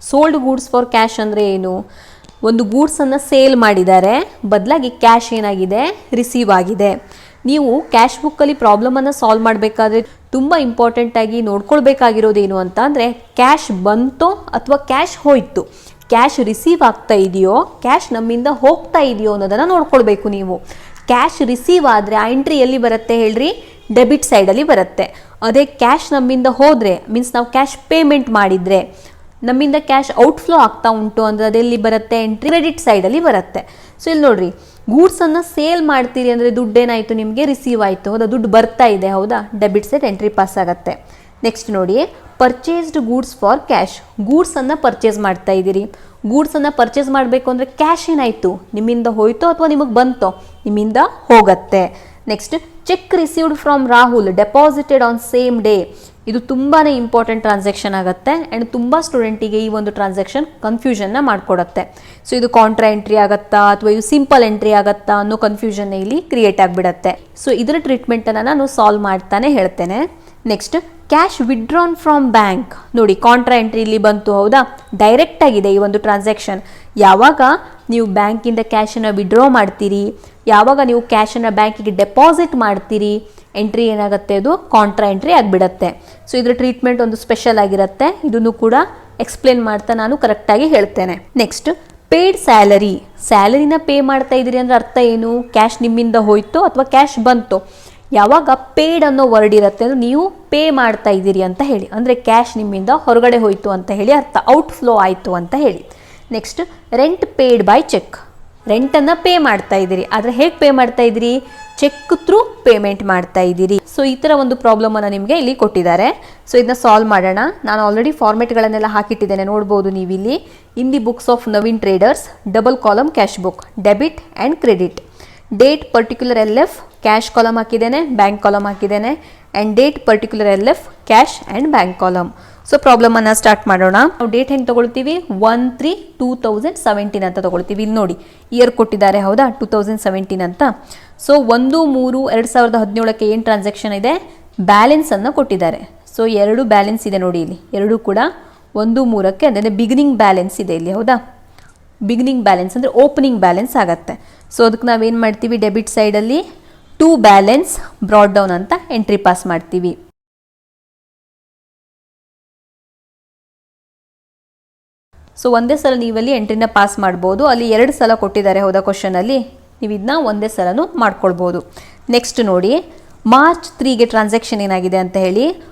Sold goods for cash ಅಂದರೆ ಏನು? ಒಂದು ಗೂಡ್ಸನ್ನು ಸೇಲ್ ಮಾಡಿದ್ದಾರೆ, ಬದಲಾಗಿ ಕ್ಯಾಶ್ ಏನಾಗಿದೆ? ರಿಸೀವ್ ಆಗಿದೆ. ನೀವು ಕ್ಯಾಶ್ ಬುಕ್ಕಲ್ಲಿ ಪ್ರಾಬ್ಲಮನ್ನು ಸಾಲ್ವ್ ಮಾಡಬೇಕಾದ್ರೆ ತುಂಬ ಇಂಪಾರ್ಟೆಂಟಾಗಿ ನೋಡ್ಕೊಳ್ಬೇಕಾಗಿರೋದೇನು ಅಂತ ಅಂದರೆ ಕ್ಯಾಶ್ ಬಂತೋ ಅಥವಾ ಕ್ಯಾಶ್ ಹೋಯಿತು, ಕ್ಯಾಶ್ ರಿಸೀವ್ ಆಗ್ತಾ ಇದೆಯೋ, ಕ್ಯಾಶ್ ನಮ್ಮಿಂದ ಹೋಗ್ತಾ ಇದೆಯೋ ಅನ್ನೋದನ್ನು ನೋಡ್ಕೊಳ್ಬೇಕು ನೀವು. ಕ್ಯಾಶ್ ರಿಸೀವ್ ಆದರೆ ಆ ಎಂಟ್ರಿ ಎಲ್ಲಿ ಬರುತ್ತೆ ಹೇಳ್ರಿ? ಡೆಬಿಟ್ ಸೈಡಲ್ಲಿ ಬರುತ್ತೆ. ಅದೇ ಕ್ಯಾಶ್ ನಮ್ಮಿಂದ ಹೋದರೆ, ಮೀನ್ಸ್ ನಾವು ಕ್ಯಾಶ್ ಪೇಮೆಂಟ್ ಮಾಡಿದರೆ, ನಮ್ಮಿಂದ ಕ್ಯಾಶ್ ಔಟ್ಫ್ಲೋ ಆಗ್ತಾ ಉಂಟು ಅಂದರೆ ಅದೆಲ್ಲಿ ಬರುತ್ತೆ? ಎಂಟ್ರಿ ಕ್ರೆಡಿಟ್ ಸೈಡಲ್ಲಿ ಬರುತ್ತೆ. ಸೊ ಇಲ್ಲಿ ನೋಡ್ರಿ, ಗೂಡ್ಸನ್ನು ಸೇಲ್ ಮಾಡ್ತೀರಿ ಅಂದರೆ ದುಡ್ಡು ಏನಾಯಿತು ನಿಮಗೆ, ರಿಸೀವ್ ಆಯಿತು. ಹೌದಾ, ದುಡ್ಡು ಬರ್ತಾ ಇದೆ. ಹೌದಾ, ಡೆಬಿಟ್ ಸೈಡ್ ಎಂಟ್ರಿ ಪಾಸ್ ಆಗುತ್ತೆ. ನೆಕ್ಸ್ಟ್ ನೋಡಿ, ಪರ್ಚೇಸ್ಡ್ ಗೂಡ್ಸ್ ಫಾರ್ ಕ್ಯಾಶ್. ಗೂಡ್ಸನ್ನು ಪರ್ಚೇಸ್ ಮಾಡ್ತಾ ಇದ್ದೀರಿ. ಗೂಡ್ಸನ್ನು ಪರ್ಚೇಸ್ ಮಾಡಬೇಕು ಅಂದರೆ ಕ್ಯಾಶ್ ಏನಾಯಿತು, ನಿಮ್ಮಿಂದ ಹೋಯ್ತೋ ಅಥವಾ ನಿಮಗೆ ಬಂತೋ, ನಿಮ್ಮಿಂದ ಹೋಗುತ್ತೆ. Next, cheque received from Rahul deposited on same day. ಇದು ತುಂಬಾ ಇಂಪಾರ್ಟೆಂಟ್ ಟ್ರಾನ್ಸಾಕ್ಷನ್ ಆಗುತ್ತೆ ಆ್ಯಂಡ್ ತುಂಬ ಸ್ಟೂಡೆಂಟಿಗೆ ಈ ಒಂದು ಟ್ರಾನ್ಸಾಕ್ಷನ್ ಕನ್ಫ್ಯೂಷನ್ನ ಮಾಡಿಕೊಡುತ್ತೆ. ಸೊ ಇದು ಕಾಂಟ್ರಾ ಎಂಟ್ರಿ ಆಗುತ್ತಾ ಅಥವಾ ಇದು ಸಿಂಪಲ್ ಎಂಟ್ರಿ ಆಗುತ್ತಾ ಅನ್ನೋ ಕನ್ಫ್ಯೂಷನ್ ಇಲ್ಲಿ ಕ್ರಿಯೇಟ್ ಆಗಿಬಿಡುತ್ತೆ. ಸೊ ಇದರ ಟ್ರೀಟ್ಮೆಂಟನ್ನು ನಾನು ಸಾಲ್ವ್ ಮಾಡ್ತಾನೆ ಹೇಳ್ತೇನೆ. Next, cash withdrawn from bank. ನೋಡಿ, ಕಾಂಟ್ರಾ ಎಂಟ್ರಿ ಇಲ್ಲಿ ಬಂತು. ಹೌದಾ, ಡೈರೆಕ್ಟ್ ಆಗಿದೆ ಈ ಒಂದು ಟ್ರಾನ್ಸಾಕ್ಷನ್. ಯಾವಾಗ ನೀವು ಬ್ಯಾಂಕಿಂದ ಕ್ಯಾಶನ್ನು ವಿಡ್ರಾ ಮಾಡ್ತೀರಿ, ಯಾವಾಗ ನೀವು ಕ್ಯಾಶನ್ನು ಬ್ಯಾಂಕಿಗೆ ಡೆಪಾಸಿಟ್ ಮಾಡ್ತೀರಿ, ಎಂಟ್ರಿ ಏನಾಗುತ್ತೆ, ಅದು ಕಾಂಟ್ರಾ ಎಂಟ್ರಿ ಆಗಿಬಿಡತ್ತೆ. ಸೊ ಇದರ ಟ್ರೀಟ್ಮೆಂಟ್ ಒಂದು ಸ್ಪೆಷಲ್ ಆಗಿರುತ್ತೆ. ಇದನ್ನು ಕೂಡ ಎಕ್ಸ್ಪ್ಲೇನ್ ಮಾಡ್ತಾ ನಾನು ಕರೆಕ್ಟಾಗಿ ಹೇಳ್ತೇನೆ. Next, paid salary. ಸ್ಯಾಲರಿನ ಪೇ ಮಾಡ್ತಾ ಇದ್ದೀರಿ ಅಂದರೆ ಅರ್ಥ ಏನು, ಕ್ಯಾಶ್ ನಿಮ್ಮಿಂದ ಹೋಯ್ತು ಅಥವಾ ಕ್ಯಾಶ್ ಬಂತು. ಯಾವಾಗ ಪೇಯ್ಡ್ ಅನ್ನೋ ವರ್ಡ್ ಇರುತ್ತೆ ಅಂದರೆ ನೀವು ಪೇ ಮಾಡ್ತಾ ಇದ್ದೀರಿ ಅಂತ ಹೇಳಿ, ಅಂದರೆ ಕ್ಯಾಶ್ ನಿಮ್ಮಿಂದ ಹೊರಗಡೆ ಹೋಯ್ತು ಅಂತ ಹೇಳಿ ಅರ್ಥ, ಔಟ್ ಫ್ಲೋ ಆಯಿತು ಅಂತ ಹೇಳಿ. Next, rent paid by cheque. ರೆಂಟನ್ನು ಪೇ ಮಾಡ್ತಾ ಇದ್ದೀರಿ, ಆದರೆ ಹೇಗೆ ಪೇ ಮಾಡ್ತಾ ಇದ್ದೀರಿ, ಚೆಕ್ ಥ್ರೂ ಪೇಮೆಂಟ್ ಮಾಡ್ತಾ ಇದ್ದೀರಿ. ಸೊ ಈ ಥರ ಒಂದು ಪ್ರಾಬ್ಲಮನ್ನು ನಿಮಗೆ ಇಲ್ಲಿ ಕೊಟ್ಟಿದ್ದಾರೆ. ಸೊ ಇದನ್ನ ಸಾಲ್ವ್ ಮಾಡೋಣ. ನಾನು ಆಲ್ರೆಡಿ ಫಾರ್ಮೆಟ್ಗಳನ್ನೆಲ್ಲ ಹಾಕಿಟ್ಟಿದ್ದೇನೆ, ನೋಡ್ಬೋದು ನೀವಿಲ್ಲಿ. In the books of Naveen traders, double column cash book, debit and credit. Date particular LF cash column ಹಾಕಿದ್ದೇನೆ, ಬ್ಯಾಂಕ್ ಕಾಲಮ್ ಹಾಕಿದ್ದೇನೆ, and date particular LF cash and bank column. So ಪ್ರಾಬ್ಲಮನ್ನು start ಮಾಡೋಣ. ನಾವು ಡೇಟ್ ಹೆಂಗೆ ತೊಗೊಳ್ತೀವಿ, 1/3/2017 ಅಂತ ತೊಗೊಳ್ತೀವಿ. ಇಲ್ಲಿ ನೋಡಿ, ಇಯರ್ ಕೊಟ್ಟಿದ್ದಾರೆ. ಹೌದಾ, 2017 ಅಂತ. ಸೊ 1/3/2017ಕ್ಕೆ ಏನು ಟ್ರಾನ್ಸಾಕ್ಷನ್ ಇದೆ, ಬ್ಯಾಲೆನ್ಸನ್ನು ಕೊಟ್ಟಿದ್ದಾರೆ. ಸೊ 2 ಬ್ಯಾಲೆನ್ಸ್ ಇದೆ ನೋಡಿ ಇಲ್ಲಿ, ಎರಡೂ ಕೂಡ 1/3ಕ್ಕೆ ಅಂದರೆ ಬಿಗಿನಿಂಗ್ ಬ್ಯಾಲೆನ್ಸ್ ಇದೆ ಇಲ್ಲಿ. ಹೌದಾ, ಬಿಗಿನಿಂಗ್ ಬ್ಯಾಲೆನ್ಸ್ ಅಂದರೆ ಓಪನಿಂಗ್ ಬ್ಯಾಲೆನ್ಸ್ ಆಗುತ್ತೆ. ಸೊ ಅದಕ್ಕೆ ನಾವೇನು ಮಾಡ್ತೀವಿ, ಡೆಬಿಟ್ ಸೈಡಲ್ಲಿ 2 ಬ್ಯಾಲೆನ್ಸ್ ಬ್ರಾಡ್ ಡೌನ್ ಅಂತ ಎಂಟ್ರಿ ಪಾಸ್ ಮಾಡ್ತೀವಿ. ಸೊ ಒಂದೇ ಸಲ ನೀವಲ್ಲಿ ಎಂಟ್ರಿನ ಪಾಸ್ ಮಾಡ್ಬೋದು. ಅಲ್ಲಿ 2 ಸಲ ಕೊಟ್ಟಿದ್ದಾರೆ. ಹೌದಾ, ಕ್ವಶನಲ್ಲಿ ನೀವು ಇದನ್ನ ಒಂದೇ ಸಲನೂ ಮಾಡ್ಕೊಳ್ಬೋದು. ನೆಕ್ಸ್ಟ್ ನೋಡಿ, ಮಾರ್ಚ್ 3ಗೆ ಟ್ರಾನ್ಸಾಕ್ಷನ್ ಏನಾಗಿದೆ ಅಂತ ಹೇಳಿ,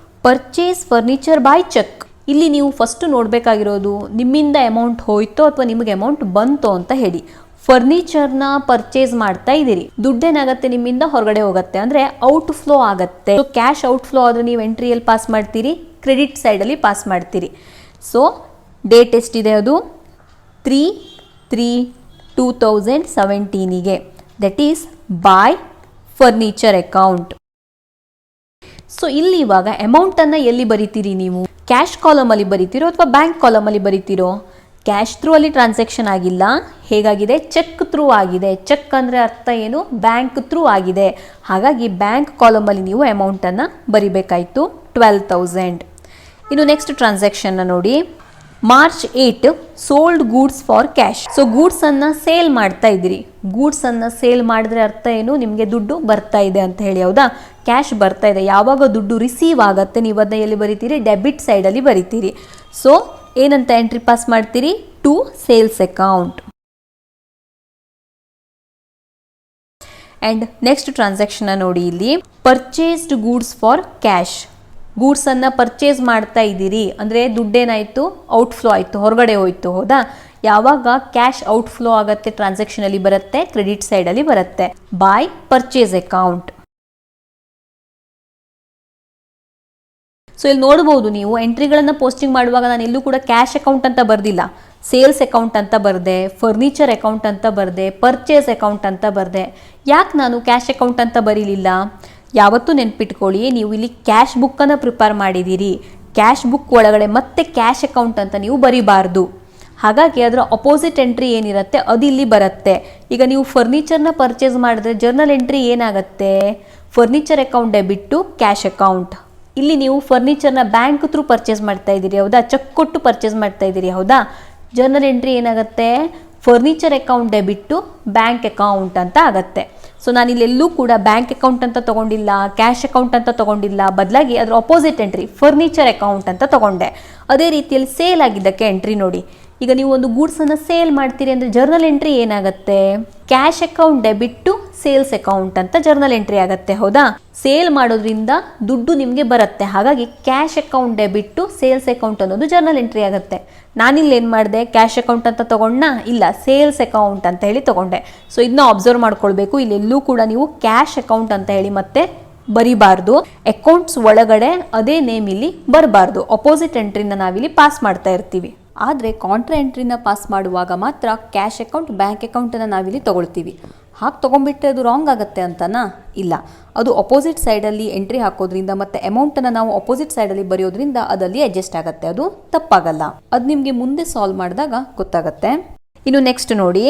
ಪರ್ಚೇಸ್ ಫರ್ನಿಚರ್ ಬೈ ಚೆಕ್. ಇಲ್ಲಿ ನೀವು ಫಸ್ಟ್ ನೋಡಬೇಕಾಗಿರೋದು ನಿಮ್ಮಿಂದ ಅಮೌಂಟ್ ಹೋಯ್ತೋ ಅಥವಾ ನಿಮಗೆ ಅಮೌಂಟ್ ಬಂತೋ ಅಂತ ಹೇಳಿ. ಫರ್ನಿಚರ್ನ ಪರ್ಚೇಸ್ ಮಾಡ್ತಾ ಇದ್ದೀರಿ, ದುಡ್ಡೇನಾಗತ್ತೆ ನಿಮ್ಮಿಂದ ಹೊರಗಡೆ ಹೋಗುತ್ತೆ, ಅಂದರೆ ಔಟ್ ಫ್ಲೋ ಆಗುತ್ತೆ. ಸೊ ಕ್ಯಾಶ್ ಔಟ್ ಫ್ಲೋ ಆದರೆ ನೀವು ಎಂಟ್ರಿಯಲ್ಲಿ ಪಾಸ್ ಮಾಡ್ತೀರಿ, ಕ್ರೆಡಿಟ್ ಸೈಡಲ್ಲಿ ಪಾಸ್ ಮಾಡ್ತೀರಿ. ಸೊ ಡೇಟ್ ಎಷ್ಟಿದೆ, ಅದು 3/3/2017ಗೆ, that is by furniture account. So ಇಲ್ಲಿ ಇವಾಗ ಅಮೌಂಟನ್ನು ಎಲ್ಲಿ ಬರಿತೀರಿ ನೀವು, ಕ್ಯಾಶ್ ಕಾಲಮಲ್ಲಿ ಬರಿತೀರೋ ಅಥವಾ ಬ್ಯಾಂಕ್ ಕಾಲಮಲ್ಲಿ ಬರಿತೀರೋ. ಕ್ಯಾಶ್ ಥ್ರೂ ಅಲ್ಲಿ ಟ್ರಾನ್ಸಾಕ್ಷನ್ ಆಗಿಲ್ಲ, ಹೇಗಾಗಿದೆ, ಚೆಕ್ ಥ್ರೂ ಆಗಿದೆ. ಚೆಕ್ ಅಂದರೆ ಅರ್ಥ ಏನು, ಬ್ಯಾಂಕ್ ಥ್ರೂ ಆಗಿದೆ. ಹಾಗಾಗಿ ಬ್ಯಾಂಕ್ ಕಾಲಮಲ್ಲಿ ನೀವು ಅಮೌಂಟನ್ನು ಬರಿಬೇಕಾಯಿತು, 12,000. ಇನ್ನು ನೆಕ್ಸ್ಟ್ ಟ್ರಾನ್ಸಾಕ್ಷನ್ನ ನೋಡಿ, March 8 sold goods for cash. So ಗೂಡ್ಸನ್ನು ಸೇಲ್ ಮಾಡ್ತಾ ಇದ್ದೀರಿ. ಗೂಡ್ಸನ್ನು ಸೇಲ್ ಮಾಡಿದ್ರೆ ಅರ್ಥ ಏನು, ನಿಮಗೆ ದುಡ್ಡು ಬರ್ತಾ ಇದೆ ಅಂತ ಹೇಳಿ. ಹೌದಾ, ಕ್ಯಾಶ್ ಬರ್ತಾ ಇದೆ. ಯಾವಾಗ ದುಡ್ಡು ರಿಸೀವ್ ಆಗುತ್ತೆ ನೀವು ಅದನ್ನ ಎಲ್ಲಿ ಬರಿತೀರಿ, ಡೆಬಿಟ್ ಸೈಡಲ್ಲಿ ಬರಿತೀರಿ. ಸೊ ಏನಂತ ಎಂಟ್ರಿ ಪಾಸ್ ಮಾಡ್ತೀರಿ, to sales account. And next ಟ್ರಾನ್ಸಾಕ್ಷನ್ನ ನೋಡಿ ಇಲ್ಲಿ, ಪರ್ಚೇಸ್ಡ್ ಗೂಡ್ಸ್ ಫಾರ್ ಕ್ಯಾಶ್. ಗೂಡ್ಸನ್ನು ಪರ್ಚೇಸ್ ಮಾಡ್ತಾ ಇದ್ದೀರಿ ಅಂದರೆ ದುಡ್ಡೇನಾಯಿತು, ಔಟ್ ಫ್ಲೋ ಆಯಿತು, ಹೊರಗಡೆ ಹೋಯಿತು. ಹೌದಾ, ಯಾವಾಗ ಕ್ಯಾಶ್ ಔಟ್ ಫ್ಲೋ ಆಗುತ್ತೆ ಟ್ರಾನ್ಸಾಕ್ಷನಲ್ಲಿ ಬರುತ್ತೆ, ಕ್ರೆಡಿಟ್ ಸೈಡಲ್ಲಿ ಬರುತ್ತೆ, ಬೈ ಪರ್ಚೇಸ್ ಅಕೌಂಟ್. ಸೊ ಇಲ್ಲಿ ನೋಡ್ಬೋದು ನೀವು, ಎಂಟ್ರಿಗಳನ್ನು ಪೋಸ್ಟಿಂಗ್ ಮಾಡುವಾಗ ನಾನು ಎಲ್ಲೂ ಕೂಡ ಕ್ಯಾಶ್ ಅಕೌಂಟ್ ಅಂತ ಬರೆದಿಲ್ಲ, ಸೇಲ್ಸ್ ಅಕೌಂಟ್ ಅಂತ ಬರೆದೆ, ಫರ್ನಿಚರ್ ಅಕೌಂಟ್ ಅಂತ ಬರೆದೆ, ಪರ್ಚೇಸ್ ಅಕೌಂಟ್ ಅಂತ ಬರೆದೆ. ಯಾಕೆ ನಾನು ಕ್ಯಾಶ್ ಅಕೌಂಟ್ ಅಂತ ಬರೀಲಿಲ್ಲ, ಯಾವತ್ತೂ ನೆನ್ಪಿಟ್ಕೊಳ್ಳಿ, ನೀವು ಇಲ್ಲಿ ಕ್ಯಾಶ್ ಬುಕ್ಕನ್ನು ಪ್ರಿಪೇರ್ ಮಾಡಿದ್ದೀರಿ, ಕ್ಯಾಶ್ ಬುಕ್ ಒಳಗಡೆ ಮತ್ತೆ ಕ್ಯಾಶ್ ಅಕೌಂಟ್ ಅಂತ ನೀವು ಬರೀಬಾರ್ದು. ಹಾಗಾಗಿ ಅದರ ಅಪೋಸಿಟ್ ಎಂಟ್ರಿ ಏನಿರುತ್ತೆ ಅದು ಇಲ್ಲಿ ಬರುತ್ತೆ. ಈಗ ನೀವು ಫರ್ನಿಚರ್ನ ಪರ್ಚೇಸ್ ಮಾಡಿದ್ರೆ ಜರ್ನಲ್ ಎಂಟ್ರಿ ಏನಾಗುತ್ತೆ, furniture account debit to cash account. ಇಲ್ಲಿ ನೀವು ಫರ್ನಿಚರ್ನ ಬ್ಯಾಂಕ್ ಥ್ರೂ ಪರ್ಚೇಸ್ ಮಾಡ್ತಾ ಇದ್ದೀರಿ. ಹೌದಾ, ಚೆಕ್ ಕೊಟ್ಟು ಪರ್ಚೇಸ್ ಮಾಡ್ತಾ ಇದ್ದೀರಿ. ಹೌದಾ, ಜರ್ನಲ್ ಎಂಟ್ರಿ ಏನಾಗುತ್ತೆ, furniture account debit to bank account ಅಂತ ಆಗುತ್ತೆ. ಸೊ ನಾನು ಇಲ್ಲೆಲ್ಲೂ ಕೂಡ ಬ್ಯಾಂಕ್ ಅಕೌಂಟ್ ಅಂತ ತೊಗೊಂಡಿಲ್ಲ, ಕ್ಯಾಶ್ ಅಕೌಂಟ್ ಅಂತ ತೊಗೊಂಡಿಲ್ಲ, ಬದಲಾಗಿ ಅದರ ಅಪೋಸಿಟ್ ಎಂಟ್ರಿ ಫರ್ನಿಚರ್ ಅಕೌಂಟ್ ಅಂತ ತೊಗೊಂಡೆ. ಅದೇ ರೀತಿಯಲ್ಲಿ ಸೇಲ್ ಆಗಿದ್ದಕ್ಕೆ ಎಂಟ್ರಿ ನೋಡಿ, ಈಗ ನೀವು ಒಂದು ಗೂಡ್ಸನ್ನು ಸೇಲ್ ಮಾಡ್ತೀರಿ ಅಂದರೆ ಜರ್ನಲ್ ಎಂಟ್ರಿ ಏನಾಗುತ್ತೆ, cash account debit to sales account ಅಂತ ಜರ್ನಲ್ ಎಂಟ್ರಿ ಆಗುತ್ತೆ. ಹೌದಾ, ಸೇಲ್ ಮಾಡೋದ್ರಿಂದ ದುಡ್ಡು ನಿಮಗೆ ಬರುತ್ತೆ, ಹಾಗಾಗಿ cash account debit to sales account ಅನ್ನೋದು ಜರ್ನಲ್ ಎಂಟ್ರಿ ಆಗುತ್ತೆ. ನಾನಿಲ್ಲಿ ಏನು ಮಾಡಿದೆ, ಕ್ಯಾಶ್ ಅಕೌಂಟ್ ಅಂತ ತಗೊಂಡ, ಇಲ್ಲ ಸೇಲ್ಸ್ ಅಕೌಂಟ್ ಅಂತ ಹೇಳಿ ತಗೊಂಡೆ. ಸೊ ಇದನ್ನ ಅಬ್ಸರ್ವ್ ಮಾಡ್ಕೊಳ್ಬೇಕು, ಇಲ್ಲೆಲ್ಲೂ ಕೂಡ ನೀವು ಕ್ಯಾಶ್ ಅಕೌಂಟ್ ಅಂತ ಹೇಳಿ ಮತ್ತೆ ಬರಿಬಾರ್ದು. ಅಕೌಂಟ್ಸ್ ಒಳಗಡೆ ಅದೇ ನೇಮ್ ಇಲ್ಲಿ ಬರಬಾರ್ದು. ಅಪೋಸಿಟ್ ಎಂಟ್ರಿನ ನಾವಿಲ್ಲಿ ಪಾಸ್ ಮಾಡ್ತಾ ಇರ್ತೀವಿ. ಆದರೆ ಕಾಂಟ್ರಾ ಎಂಟ್ರಿನ ಪಾಸ್ ಮಾಡುವಾಗ ಮಾತ್ರ ಕ್ಯಾಶ್ ಅಕೌಂಟ್ ಬ್ಯಾಂಕ್ ಅಕೌಂಟನ್ನು ನಾವಿಲ್ಲಿ ತೊಗೊಳ್ತೀವಿ. ಹಾಗೆ ತೊಗೊಂಡ್ಬಿಟ್ರೆ ಅದು ರಾಂಗ್ ಆಗುತ್ತೆ ಅಂತನಾ? ಇಲ್ಲ, ಅದು ಅಪೋಸಿಟ್ ಸೈಡಲ್ಲಿ ಎಂಟ್ರಿ ಹಾಕೋದ್ರಿಂದ ಮತ್ತು ಅಮೌಂಟನ್ನು ನಾವು ಅಪೋಸಿಟ್ ಸೈಡಲ್ಲಿ ಬರೆಯೋದ್ರಿಂದ ಅದಲ್ಲಿ ಅಡ್ಜಸ್ಟ್ ಆಗುತ್ತೆ, ಅದು ತಪ್ಪಾಗಲ್ಲ. ಅದು ನಿಮಗೆ ಮುಂದೆ ಸಾಲ್ವ್ ಮಾಡಿದಾಗ ಗೊತ್ತಾಗುತ್ತೆ. ಇನ್ನು ನೆಕ್ಸ್ಟ್ ನೋಡಿ,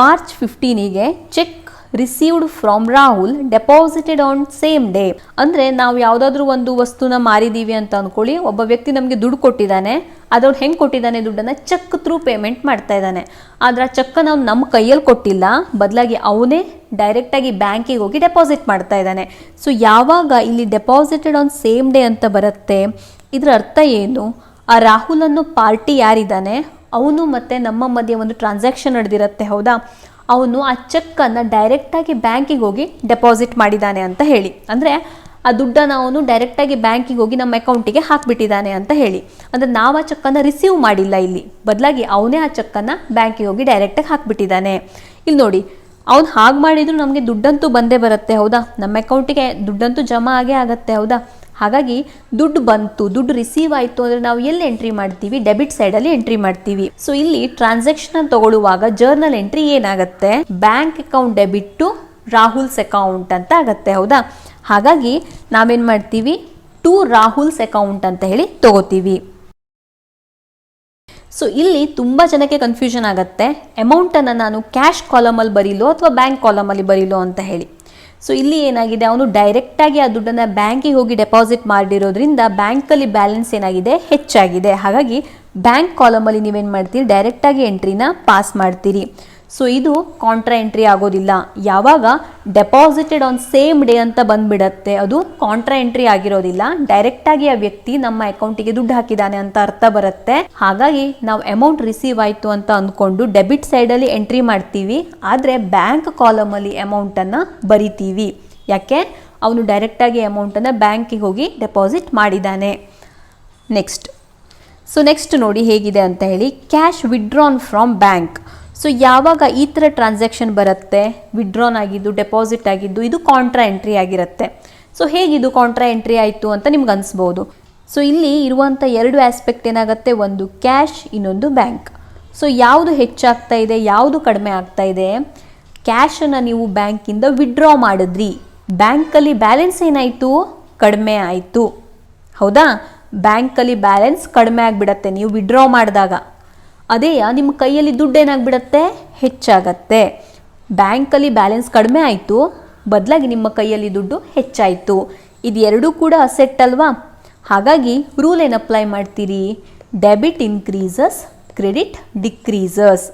ಮಾರ್ಚ್ 15ಗೆ cheque received from Rahul deposited on same day. ಅಂದರೆ ನಾವು ಯಾವುದಾದ್ರೂ ಒಂದು ವಸ್ತುನ ಮಾರಿದ್ದೀವಿ ಅಂತ ಅಂದ್ಕೊಳ್ಳಿ, ಒಬ್ಬ ವ್ಯಕ್ತಿ ನಮಗೆ ದುಡ್ಡು ಕೊಟ್ಟಿದ್ದಾನೆ, ಅದವ್ನು ಹೆಂಗೆ ಕೊಟ್ಟಿದ್ದಾನೆ ದುಡ್ಡನ್ನು, ಚೆಕ್ ಥ್ರೂ ಪೇಮೆಂಟ್ ಮಾಡ್ತಾ ಇದ್ದಾನೆ. ಆದರೆ ಆ ಚೆಕ್ಕನ್ನು ಅವ್ನು ನಮ್ಮ ಕೈಯಲ್ಲಿ ಕೊಟ್ಟಿಲ್ಲ, ಬದಲಾಗಿ ಅವನೇ ಡೈರೆಕ್ಟಾಗಿ ಬ್ಯಾಂಕಿಗೆ ಹೋಗಿ ಡೆಪಾಸಿಟ್ ಮಾಡ್ತಾ ಇದ್ದಾನೆ. ಸೊ ಯಾವಾಗ ಇಲ್ಲಿ ಡೆಪಾಸಿಟೆಡ್ ಆನ್ ಸೇಮ್ ಡೇ ಅಂತ ಬರುತ್ತೆ, ಇದರ ಅರ್ಥ ಏನು, ಆ ರಾಹುಲ್ ಅನ್ನೋ ಪಾರ್ಟಿ ಯಾರಿದ್ದಾನೆ ಅವನು ಮತ್ತು ನಮ್ಮ ಮಧ್ಯೆ ಒಂದು ಟ್ರಾನ್ಸಾಕ್ಷನ್ ನಡೆದಿರುತ್ತೆ. ಹೌದಾ, ಅವನು ಆ ಚೆಕ್ಕನ್ನು ಡೈರೆಕ್ಟಾಗಿ ಬ್ಯಾಂಕಿಗೆ ಹೋಗಿ ಡೆಪಾಸಿಟ್ ಮಾಡಿದ್ದಾನೆ ಅಂತ ಹೇಳಿ. ಅಂದರೆ ಆ ದುಡ್ಡನ್ನು ಅವನು ಡೈರೆಕ್ಟಾಗಿ ಬ್ಯಾಂಕಿಗೆ ಹೋಗಿ ನಮ್ಮ ಅಕೌಂಟಿಗೆ ಹಾಕಿಬಿಟ್ಟಿದ್ದಾನೆ ಅಂತ ಹೇಳಿ. ಅಂದರೆ ನಾವು ಆ ಚೆಕ್ಕನ್ನು ರಿಸೀವ್ ಮಾಡಿಲ್ಲ ಇಲ್ಲಿ, ಬದಲಾಗಿ ಅವನೇ ಆ ಚೆಕ್ಕನ್ನು ಬ್ಯಾಂಕಿಗೆ ಹೋಗಿ ಡೈರೆಕ್ಟಾಗಿ ಹಾಕಿಬಿಟ್ಟಿದ್ದಾನೆ. ಇಲ್ಲಿ ನೋಡಿ, ಅವ್ನು ಹಾಗೆ ಮಾಡಿದ್ರು ನಮಗೆ ದುಡ್ಡಂತೂ ಬಂದೇ ಬರುತ್ತೆ. ಹೌದಾ, ನಮ್ಮ ಅಕೌಂಟಿಗೆ ದುಡ್ಡಂತೂ ಜಮಾ ಆಗೇ ಆಗುತ್ತೆ. ಹೌದಾ, ಹಾಗಾಗಿ ದುಡ್ಡು ಬಂತು, ದುಡ್ಡು ರಿಸೀವ್ ಆಯಿತು ಅಂದರೆ ನಾವು ಎಲ್ಲಿ ಎಂಟ್ರಿ ಮಾಡ್ತೀವಿ, ಡೆಬಿಟ್ ಸೈಡಲ್ಲಿ ಎಂಟ್ರಿ ಮಾಡ್ತೀವಿ. ಸೊ ಇಲ್ಲಿ ಟ್ರಾನ್ಸಾಕ್ಷನ್ ತಗೊಳ್ಳುವಾಗ ಜರ್ನಲ್ ಎಂಟ್ರಿ ಏನಾಗುತ್ತೆ, bank account debit to Rahul's account ಅಂತ ಆಗುತ್ತೆ. ಹೌದಾ, ಹಾಗಾಗಿ ನಾವೇನು ಮಾಡ್ತೀವಿ, ಟು ರಾಹುಲ್ಸ್ ಅಕೌಂಟ್ ಅಂತ ಹೇಳಿ ತಗೋತೀವಿ. ಸೊ ಇಲ್ಲಿ ತುಂಬ ಜನಕ್ಕೆ ಕನ್ಫ್ಯೂಷನ್ ಆಗುತ್ತೆ, ಅಮೌಂಟನ್ನು ನಾನು ಕ್ಯಾಶ್ ಕಾಲಮಲ್ಲಿ ಬರೀಲೋ ಅಥವಾ ಬ್ಯಾಂಕ್ ಕಾಲಮಲ್ಲಿ ಬರೀಲೋ ಅಂತ ಹೇಳಿ. ಸೊ ಇಲ್ಲಿ ಏನಾಗಿದೆ, ಅವನು ಡೈರೆಕ್ಟಾಗಿ ಆ ದುಡ್ಡನ್ನು ಬ್ಯಾಂಕಿಗೆ ಹೋಗಿ ಡೆಪಾಸಿಟ್ ಮಾಡಿರೋದ್ರಿಂದ ಬ್ಯಾಂಕಲ್ಲಿ ಬ್ಯಾಲೆನ್ಸ್ ಏನಾಗಿದೆ, ಹೆಚ್ಚಾಗಿದೆ. ಹಾಗಾಗಿ ಬ್ಯಾಂಕ್ ಕಾಲಮಲ್ಲಿ ನೀವೇನು ಮಾಡ್ತೀರಿ, ಡೈರೆಕ್ಟಾಗಿ ಎಂಟ್ರಿನ ಪಾಸ್ ಮಾಡ್ತೀರಿ. ಸೊ ಇದು ಕಾಂಟ್ರಾ ಎಂಟ್ರಿ ಆಗೋದಿಲ್ಲ. ಯಾವಾಗ ಡೆಪಾಸಿಟೆಡ್ ಆನ್ ಸೇಮ್ ಡೇ ಅಂತ ಬಂದುಬಿಡತ್ತೆ, ಅದು ಕಾಂಟ್ರಾ ಎಂಟ್ರಿ ಆಗಿರೋದಿಲ್ಲ. ಡೈರೆಕ್ಟಾಗಿ ಆ ವ್ಯಕ್ತಿ ನಮ್ಮ ಅಕೌಂಟಿಗೆ ದುಡ್ಡು ಹಾಕಿದ್ದಾನೆ ಅಂತ ಅರ್ಥ ಬರುತ್ತೆ. ಹಾಗಾಗಿ ನಾವು ಅಮೌಂಟ್ ರಿಸೀವ್ ಆಯಿತು ಅಂತ ಅಂದ್ಕೊಂಡು ಡೆಬಿಟ್ ಸೈಡಲ್ಲಿ ಎಂಟ್ರಿ ಮಾಡ್ತೀವಿ, ಆದರೆ ಬ್ಯಾಂಕ್ ಕಾಲಮಲ್ಲಿ ಅಮೌಂಟನ್ನು ಬರಿತೀವಿ. ಯಾಕೆ, ಅವನು ಡೈರೆಕ್ಟಾಗಿ ಅಮೌಂಟನ್ನು ಬ್ಯಾಂಕಿಗೆ ಹೋಗಿ ಡೆಪಾಸಿಟ್ ಮಾಡಿದ್ದಾನೆ. ನೆಕ್ಸ್ಟ್ ನೋಡಿ ಹೇಗಿದೆ ಅಂತ ಹೇಳಿ, cash withdrawn from bank. So ಯಾವಾಗ ಈ ಥರ ಟ್ರಾನ್ಸಾಕ್ಷನ್ ಬರುತ್ತೆ, ವಿಡ್ರಾನ್ ಆಗಿದ್ದು, ಡೆಪಾಸಿಟ್ ಆಗಿದ್ದು, ಇದು ಕಾಂಟ್ರಾ ಎಂಟ್ರಿ ಆಗಿರುತ್ತೆ. ಸೊ ಹೇಗಿದು ಕಾಂಟ್ರಾ ಎಂಟ್ರಿ ಆಯಿತು ಅಂತ ನಿಮ್ಗೆ ಅನಿಸ್ಬೋದು. ಸೊ ಇಲ್ಲಿ ಇರುವಂಥ ಎರಡು ಆಸ್ಪೆಕ್ಟ್ ಏನಾಗುತ್ತೆ, ಒಂದು ಕ್ಯಾಶ್, ಇನ್ನೊಂದು ಬ್ಯಾಂಕ್. ಸೊ ಯಾವುದು ಹೆಚ್ಚಾಗ್ತಾ ಇದೆ, ಯಾವುದು ಕಡಿಮೆ ಆಗ್ತಾ ಇದೆ, ಕ್ಯಾಶನ್ನು ನೀವು ಬ್ಯಾಂಕಿಂದ ವಿಡ್ರಾ ಮಾಡಿದ್ರಿ, ಬ್ಯಾಂಕಲ್ಲಿ ಬ್ಯಾಲೆನ್ಸ್ ಏನಾಯಿತು, ಕಡಿಮೆ ಆಯಿತು. ಹೌದಾ, ಬ್ಯಾಂಕಲ್ಲಿ ಬ್ಯಾಲೆನ್ಸ್ ಕಡಿಮೆ ಆಗಿಬಿಡತ್ತೆ ನೀವು ವಿಡ್ರಾ ಮಾಡಿದಾಗ. ಅದೇ ನಿಮ್ಮ ಕೈಯಲ್ಲಿ ದುಡ್ಡು ಏನಾಗ್ಬಿಡತ್ತೆ, ಹೆಚ್ಚಾಗತ್ತೆ. ಬ್ಯಾಂಕಲ್ಲಿ ಬ್ಯಾಲೆನ್ಸ್ ಕಡಿಮೆ ಆಯಿತು, ಬದಲಾಗಿ ನಿಮ್ಮ ಕೈಯಲ್ಲಿ ದುಡ್ಡು ಹೆಚ್ಚಾಯಿತು. ಇದು ಎರಡೂ ಕೂಡ ಅಸೆಟ್ ಅಲ್ವಾ. ಹಾಗಾಗಿ ರೂಲ್ ಏನು ಅಪ್ಲೈ ಮಾಡ್ತೀರಿ, ಡೆಬಿಟ್ ಇನ್ಕ್ರೀಸಸ್, ಕ್ರೆಡಿಟ್ ಡಿಕ್ರೀಸಸ್.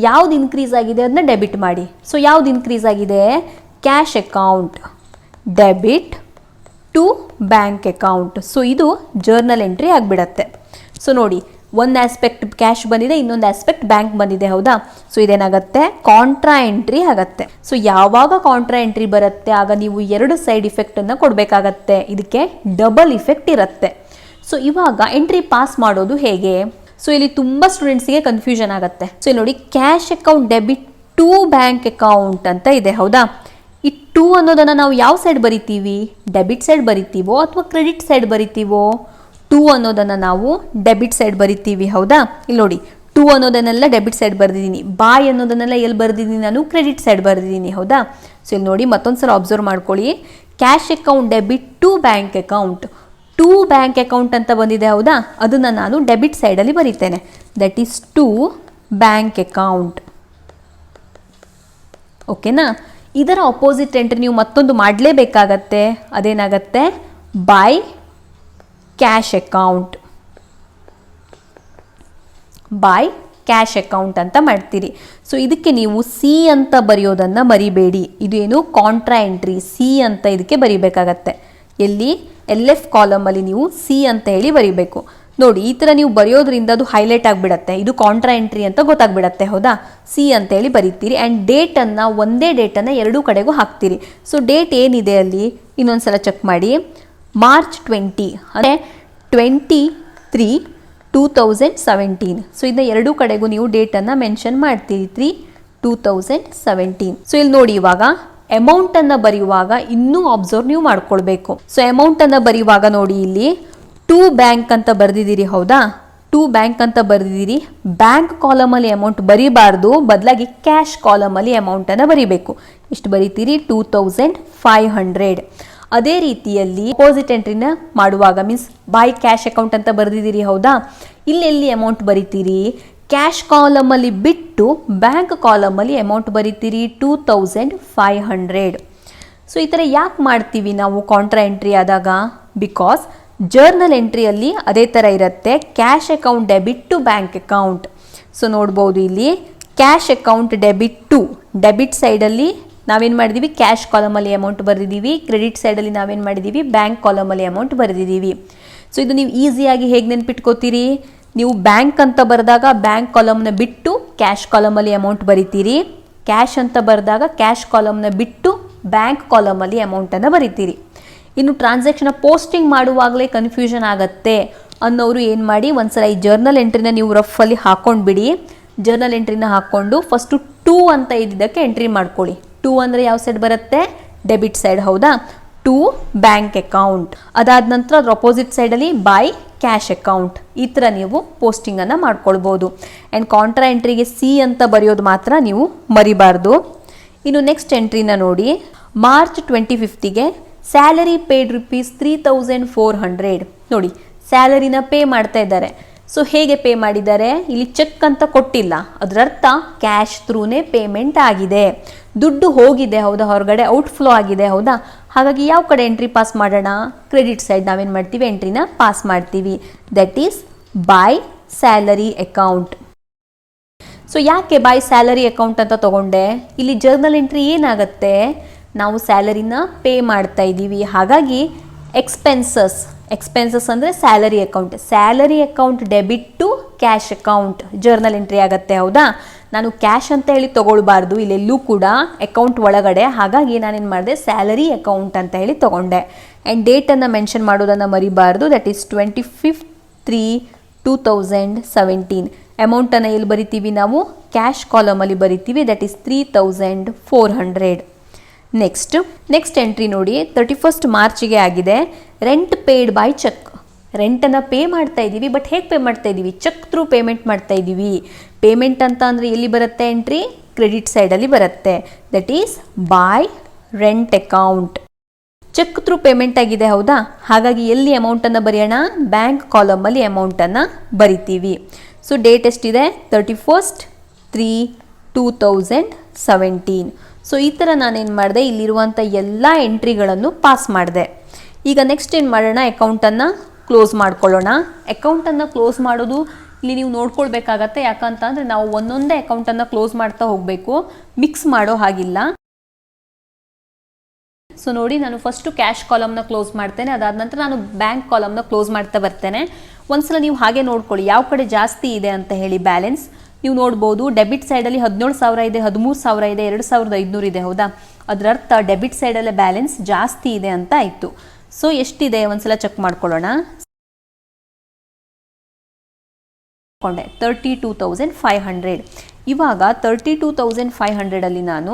ಯಾವ್ದು ಇನ್ಕ್ರೀಸ್ ಆಗಿದೆ ಅದನ್ನ ಡೆಬಿಟ್ ಮಾಡಿ. ಸೊ ಯಾವ್ದು ಇನ್ಕ್ರೀಸ್ ಆಗಿದೆ, cash account debit to bank account. So ಇದು ಜರ್ನಲ್ ಎಂಟ್ರಿ ಆಗಿಬಿಡತ್ತೆ. ಸೊ ನೋಡಿ, ಒಂದು ಆಸ್ಪೆಕ್ಟ್ ಕ್ಯಾಶ್ ಬಂದಿದೆ, ಇನ್ನೊಂದು ಆಸ್ಪೆಕ್ಟ್ ಬ್ಯಾಂಕ್ ಬಂದಿದೆ. ಹೌದಾ, ಸೊ ಇದೇನಾಗುತ್ತೆ, ಕಾಂಟ್ರಾ ಎಂಟ್ರಿ ಆಗುತ್ತೆ. ಸೊ ಯಾವಾಗ ಕಾಂಟ್ರಾ ಎಂಟ್ರಿ ಬರುತ್ತೆ, ಆಗ ನೀವು ಎರಡು ಸೈಡ್ ಇಫೆಕ್ಟನ್ನು ಕೊಡಬೇಕಾಗತ್ತೆ. ಇದಕ್ಕೆ ಡಬಲ್ ಇಫೆಕ್ಟ್ ಇರುತ್ತೆ. ಸೊ ಇವಾಗ ಎಂಟ್ರಿ ಪಾಸ್ ಮಾಡೋದು ಹೇಗೆ, ಸೊ ಇಲ್ಲಿ ತುಂಬ ಸ್ಟೂಡೆಂಟ್ಸ್ಗೆ ಕನ್ಫ್ಯೂಷನ್ ಆಗುತ್ತೆ. ಸೊ ಇಲ್ಲಿ ನೋಡಿ, cash account debit to bank account ಅಂತ ಇದೆ. ಹೌದಾ, ಈ ಟು ಅನ್ನೋದನ್ನು ನಾವು ಯಾವ ಸೈಡ್ ಬರಿತೀವಿ, ಡೆಬಿಟ್ ಸೈಡ್ ಬರಿತೀವೋ ಅಥವಾ ಕ್ರೆಡಿಟ್ ಸೈಡ್ ಬರಿತೀವೋ, ಟು ಅನ್ನೋದನ್ನು ನಾವು ಡೆಬಿಟ್ ಸೈಡ್ ಬರಿತೀವಿ. ಹೌದಾ, ಇಲ್ಲಿ ನೋಡಿ, ಟು ಅನ್ನೋದನ್ನೆಲ್ಲ ಡೆಬಿಟ್ ಸೈಡ್ ಬರೆದಿದ್ದೀನಿ, ಬಾಯ್ ಅನ್ನೋದನ್ನೆಲ್ಲ ಎಲ್ಲಿ ಬರೆದಿದ್ದೀನಿ, ನಾನು ಕ್ರೆಡಿಟ್ ಸೈಡ್ ಬರೆದಿದ್ದೀನಿ. ಹೌದಾ, ಸೊ ಇಲ್ಲಿ ನೋಡಿ, ಮತ್ತೊಂದು ಸಲ ಅಬ್ಸರ್ವ್ ಮಾಡ್ಕೊಳ್ಳಿ, cash account debit to bank account, to bank account ಅಂತ ಬಂದಿದೆ. ಹೌದಾ, ಅದನ್ನು ನಾನು ಡೆಬಿಟ್ ಸೈಡಲ್ಲಿ ಬರೀತೇನೆ, that is to bank account. ಓಕೆನಾ, ಇದರ ಅಪೋಸಿಟ್ ಎಂಟ್ರಿ ನೀವು ಮತ್ತೊಂದು ಮಾಡಲೇಬೇಕಾಗತ್ತೆ. ಅದೇನಾಗತ್ತೆ, by cash account, by cash account ಅಂತ ಮಾಡ್ತೀರಿ. ಸೊ ಇದಕ್ಕೆ ನೀವು ಸಿ ಅಂತ ಬರೆಯೋದನ್ನು ಮರಿಬೇಡಿ. ಇದು ಏನು, ಕಾಂಟ್ರಾ ಎಂಟ್ರಿ, ಸಿ ಅಂತ ಇದಕ್ಕೆ ಬರಿಬೇಕಾಗತ್ತೆ. ಎಲ್ಲಿ, LF ಕಾಲಮಲ್ಲಿ ನೀವು ಸಿ ಅಂತ ಹೇಳಿ ಬರಿಬೇಕು. ನೋಡಿ ಈ ಥರ ನೀವು ಬರೆಯೋದ್ರಿಂದ ಅದು ಹೈಲೈಟ್ ಆಗಿಬಿಡತ್ತೆ, ಇದು ಕಾಂಟ್ರಾ ಎಂಟ್ರಿ ಅಂತ ಗೊತ್ತಾಗ್ಬಿಡತ್ತೆ. ಹೌದಾ, ಸಿ ಅಂತೇಳಿ ಬರೀತೀರಿ. ಆ್ಯಂಡ್ ಡೇಟನ್ನು ಒಂದೇ ಡೇಟನ್ನು ಎರಡೂ ಕಡೆಗೂ ಹಾಕ್ತೀರಿ. ಸೊ ಡೇಟ್ ಏನಿದೆ ಅಲ್ಲಿ ಇನ್ನೊಂದು ಸಲ ಚೆಕ್ ಮಾಡಿ. ಮಾರ್ಚ್ 20 ಅಂದರೆ 23/2017. ಸೊ ಇದನ್ನ ಎರಡೂ ಕಡೆಗೂ ನೀವು ಡೇಟನ್ನು ಮೆನ್ಷನ್ ಮಾಡ್ತೀರಿ, 3/2017. ಸೊ ಇಲ್ಲಿ ನೋಡಿ, ಇವಾಗ ಅಮೌಂಟನ್ನು ಬರೆಯುವಾಗ ಇನ್ನೂ ಅಬ್ಸರ್ವ್ ನೀವು ಮಾಡ್ಕೊಳ್ಬೇಕು. ಸೊ ಅಮೌಂಟನ್ನು ಬರೆಯುವಾಗ ನೋಡಿ, ಇಲ್ಲಿ ಟು ಬ್ಯಾಂಕ್ ಅಂತ ಬರೆದಿದ್ದೀರಿ. ಹೌದಾ, ಟು ಬ್ಯಾಂಕ್ ಅಂತ ಬರೆದಿದ್ದೀರಿ. ಬ್ಯಾಂಕ್ ಕಾಲಮಲ್ಲಿ ಅಮೌಂಟ್ ಬರೀಬಾರ್ದು, ಬದಲಾಗಿ ಕ್ಯಾಶ್ ಕಾಲಮಲ್ಲಿ ಅಮೌಂಟನ್ನು ಬರೀಬೇಕು. ಎಷ್ಟು ಬರೀತೀರಿ? 2500. ಅದೇ ರೀತಿಯಲ್ಲಿ ಅಪೋಸಿಟ್ ಎಂಟ್ರಿನ ಮಾಡುವಾಗ ಮೀನ್ಸ್ ಬೈ ಕ್ಯಾಶ್ ಅಕೌಂಟ್ ಅಂತ ಬರೆದಿದ್ದೀರಿ. ಹೌದಾ, ಇಲ್ಲೆಲ್ಲಿ ಅಮೌಂಟ್ ಬರೀತೀರಿ? ಕ್ಯಾಶ್ ಕಾಲಮಲ್ಲಿ ಬಿಟ್ಟು ಬ್ಯಾಂಕ್ ಕಾಲಮಲ್ಲಿ ಅಮೌಂಟ್ ಬರೀತೀರಿ, 2500. ಸೊ ಈ ಥರ ಯಾಕೆ ಮಾಡ್ತೀವಿ ನಾವು ಕಾಂಟ್ರಾ ಎಂಟ್ರಿ ಆದಾಗ? ಬಿಕಾಸ್ ಜರ್ನಲ್ ಎಂಟ್ರಿಯಲ್ಲಿ ಅದೇ ಥರ ಇರುತ್ತೆ, cash account debit to bank account. So ನೋಡ್ಬೋದು ಇಲ್ಲಿ ಕ್ಯಾಶ್ ಅಕೌಂಟ್ ಡೆಬಿಟ್ ಸೈಡಲ್ಲಿ ನಾವೇನು ಮಾಡಿದ್ದೀವಿ? ಕ್ಯಾಶ್ ಕಾಲಮಲ್ಲಿ ಅಮೌಂಟ್ ಬರೆದಿದ್ದೀವಿ. ಕ್ರೆಡಿಟ್ ಸೈಡಲ್ಲಿ ನಾವೇನು ಮಾಡಿದ್ದೀವಿ? ಬ್ಯಾಂಕ್ ಕಾಲಮಲ್ಲಿ ಅಮೌಂಟ್ ಬರೆದಿದ್ದೀವಿ. ಸೊ ಇದು ನೀವು ಈಸಿಯಾಗಿ ಹೇಗೆ ನೆನ್ಪಿಟ್ಕೋತೀರಿ? ನೀವು ಬ್ಯಾಂಕ್ ಅಂತ ಬರೆದಾಗ ಬ್ಯಾಂಕ್ ಕಾಲಮ್ನ ಬಿಟ್ಟು ಕ್ಯಾಶ್ ಕಾಲಮಲ್ಲಿ ಅಮೌಂಟ್ ಬರಿತೀರಿ. ಕ್ಯಾಶ್ ಅಂತ ಬರೆದಾಗ ಕ್ಯಾಶ್ ಕಾಲಮ್ನ ಬಿಟ್ಟು ಬ್ಯಾಂಕ್ ಕಾಲಮಲ್ಲಿ ಅಮೌಂಟನ್ನು ಬರಿತೀರಿ. ಇನ್ನು ಟ್ರಾನ್ಸಾಕ್ಷನ್ ಪೋಸ್ಟಿಂಗ್ ಮಾಡುವಾಗಲೇ ಕನ್ಫ್ಯೂಷನ್ ಆಗುತ್ತೆ ಅನ್ನೋರು ಏನು ಮಾಡಿ, ಒಂದ್ಸಲ ಈ ಜರ್ನಲ್ ಎಂಟ್ರಿನ ನೀವು ರಫಲ್ಲಿ ಹಾಕ್ಕೊಂಡ್ಬಿಡಿ. ಜರ್ನಲ್ ಎಂಟ್ರಿನ ಹಾಕ್ಕೊಂಡು ಫಸ್ಟು 2 ಅಂತ ಇದ್ದಿದ್ದಕ್ಕೆ ಎಂಟ್ರಿ ಮಾಡ್ಕೊಳ್ಳಿ. 2 ಅಂದರೆ ಯಾವ ಸೈಡ್ ಬರುತ್ತೆ? Debit side. ಹೌದಾ, ಟು ಬ್ಯಾಂಕ್ ಅಕೌಂಟ್. ಅದಾದ ನಂತರ ಅದ್ರ ಅಪೋಸಿಟ್ ಸೈಡಲ್ಲಿ ಬೈ ಕ್ಯಾಶ್ ಅಕೌಂಟ್. ಈ ಥರ ನೀವು ಪೋಸ್ಟಿಂಗನ್ನು ಮಾಡ್ಕೊಳ್ಬೋದು. ಆ್ಯಂಡ್ ಕಾಂಟ್ರಾ ಎಂಟ್ರಿಗೆ ಸಿ ಅಂತ ಬರೆಯೋದು ಮಾತ್ರ ನೀವು ಮರಿಬಾರ್ದು. ಇನ್ನು ನೆಕ್ಸ್ಟ್ ಎಂಟ್ರಿನ ನೋಡಿ, ಮಾರ್ಚ್ 25ಗೆ ಸ್ಯಾಲರಿ ಪೇಡ್ ₹3,400. ನೋಡಿ, ಸ್ಯಾಲರಿನ ಪೇ ಮಾಡ್ತಾ ಇದ್ದಾರೆ. ಸೊ ಹೇಗೆ ಪೇ ಮಾಡಿದ್ದಾರೆ? ಇಲ್ಲಿ ಚೆಕ್ ಅಂತ ಕೊಟ್ಟಿಲ್ಲ, ಅದರರ್ಥ ಕ್ಯಾಶ್ ಥ್ರೂನೇ ಪೇಮೆಂಟ್ ಆಗಿದೆ, ದುಡ್ಡು ಹೋಗಿದೆ. ಹೌದಾ, ಹೊರಗಡೆ ಔಟ್ಫ್ಲೋ ಆಗಿದೆ. ಹೌದಾ, ಹಾಗಾಗಿ ಯಾವ ಕಡೆ ಎಂಟ್ರಿ ಪಾಸ್ ಮಾಡೋಣ? ಕ್ರೆಡಿಟ್ ಸೈಡ್ ನಾವೇನು ಮಾಡ್ತೀವಿ? ಎಂಟ್ರಿನ ಪಾಸ್ ಮಾಡ್ತೀವಿ. That is by salary account. So ಯಾಕೆ ಬೈ ಸ್ಯಾಲರಿ ಅಕೌಂಟ್ ಅಂತ ತಗೊಂಡೆ? ಇಲ್ಲಿ ಜರ್ನಲ್ ಎಂಟ್ರಿ ಏನಾಗುತ್ತೆ? ನಾವು ಸ್ಯಾಲರಿನ ಪೇ ಮಾಡ್ತಾ ಇದ್ದೀವಿ, ಹಾಗಾಗಿ ಎಕ್ಸ್ಪೆನ್ಸಸ್ ಅಂದರೆ salary account debit to cash account journal entry ಆಗುತ್ತೆ. ಹೌದಾ, ನಾನು ಕ್ಯಾಶ್ ಅಂತ ಹೇಳಿ ತಗೊಳ್ಬಾರ್ದು ಇಲ್ಲೆಲ್ಲೂ ಕೂಡ ಅಕೌಂಟ್ ಒಳಗಡೆ, ಹಾಗಾಗಿ ನಾನೇನು ಮಾಡಿದೆ? ಸ್ಯಾಲರಿ ಅಕೌಂಟ್ ಅಂತ ಹೇಳಿ ತಗೊಂಡೆ. ಆ್ಯಂಡ್ ಡೇಟನ್ನು ಮೆನ್ಷನ್ ಮಾಡೋದನ್ನು ಮರಿಬಾರ್ದು. That is 25/3/2017. ಅಮೌಂಟನ್ನು ಎಲ್ಲಿ ಬರಿತೀವಿ ನಾವು? ಕ್ಯಾಶ್ ಕಾಲಮಲ್ಲಿ ಬರಿತೀವಿ. That is 3,400. ನೆಕ್ಸ್ಟ್ ಎಂಟ್ರಿ ನೋಡಿ, 31 ಮಾರ್ಚ್ಗೆ ಆಗಿದೆ. Rent paid by cheque. ರೆಂಟನ್ನು ಪೇ ಮಾಡ್ತಾ ಇದ್ದೀವಿ, ಬಟ್ ಹೇಗೆ ಪೇ ಮಾಡ್ತಾ ಇದ್ದೀವಿ? ಚೆಕ್ ಥ್ರೂ ಪೇಮೆಂಟ್ ಮಾಡ್ತಾ ಇದ್ದೀವಿ. ಪೇಮೆಂಟ್ ಅಂತ ಅಂದರೆ ಎಲ್ಲಿ ಬರುತ್ತೆ ಎಂಟ್ರಿ? ಕ್ರೆಡಿಟ್ ಸೈಡಲ್ಲಿ ಬರುತ್ತೆ. That is by rent account. Cheque through payment ಆಗಿದೆ. ಹೌದಾ, ಹಾಗಾಗಿ ಎಲ್ಲಿ ಅಮೌಂಟನ್ನು ಬರೆಯೋಣ? ಬ್ಯಾಂಕ್ ಕಾಲಮಲ್ಲಿ ಅಮೌಂಟನ್ನು ಬರಿತೀವಿ. ಸೊ ಡೇಟ್ ಎಷ್ಟಿದೆ? 31/3/2017. ಸೊ ಈ ಥರ ನಾನೇನು ಮಾಡಿದೆ? ಇಲ್ಲಿರುವಂಥ ಎಲ್ಲ ಎಂಟ್ರಿಗಳನ್ನು ಪಾಸ್ ಮಾಡಿದೆ. ಈಗ ನೆಕ್ಸ್ಟ್ ಏನು ಮಾಡೋಣ? ಅಕೌಂಟನ್ನು ಕ್ಲೋಸ್ ಮಾಡ್ಕೊಳ್ಳೋಣ. ಅಕೌಂಟನ್ನು ಕ್ಲೋಸ್ ಮಾಡೋದು ಇಲ್ಲಿ ನೀವು ನೋಡ್ಕೊಳ್ಬೇಕಾಗತ್ತೆ. ಯಾಕಂತ ಅಂದರೆ ನಾವು ಒಂದೊಂದೇ ಅಕೌಂಟನ್ನು ಕ್ಲೋಸ್ ಮಾಡ್ತಾ ಹೋಗಬೇಕು, ಮಿಕ್ಸ್ ಮಾಡೋ ಹಾಗಿಲ್ಲ. ಸೊ ನೋಡಿ, ನಾನು ಫಸ್ಟು ಕ್ಯಾಶ್ ಕಾಲಮ್ನ ಕ್ಲೋಸ್ ಮಾಡ್ತೇನೆ, ಅದಾದ ನಂತರ ನಾನು ಬ್ಯಾಂಕ್ ಕಾಲಮ್ನ ಕ್ಲೋಸ್ ಮಾಡ್ತಾ ಬರ್ತೇನೆ. ಒಂದ್ಸಲ ನೀವು ಹಾಗೆ ನೋಡ್ಕೊಳ್ಳಿ ಯಾವ ಕಡೆ ಜಾಸ್ತಿ ಇದೆ ಅಂತ ಹೇಳಿ ಬ್ಯಾಲೆನ್ಸ್. ನೀವು ನೋಡ್ಬೋದು ಡೆಬಿಟ್ ಸೈಡಲ್ಲಿ 17,000 ಇದೆ, 13,000 ಇದೆ, 2,500 ಇದೆ. ಹೌದಾ, ಅದರರ್ಥ ಡೆಬಿಟ್ ಸೈಡಲ್ಲೇ ಬ್ಯಾಲೆನ್ಸ್ ಜಾಸ್ತಿ ಇದೆ ಅಂತ ಆಯಿತು. ಸೊ ಎಷ್ಟಿದೆ ಒಂದ್ಸಲ ಚೆಕ್ ಮಾಡ್ಕೊಳ್ಳೋಣ. 32,500. ಇವಾಗ 32,500 ನಾನು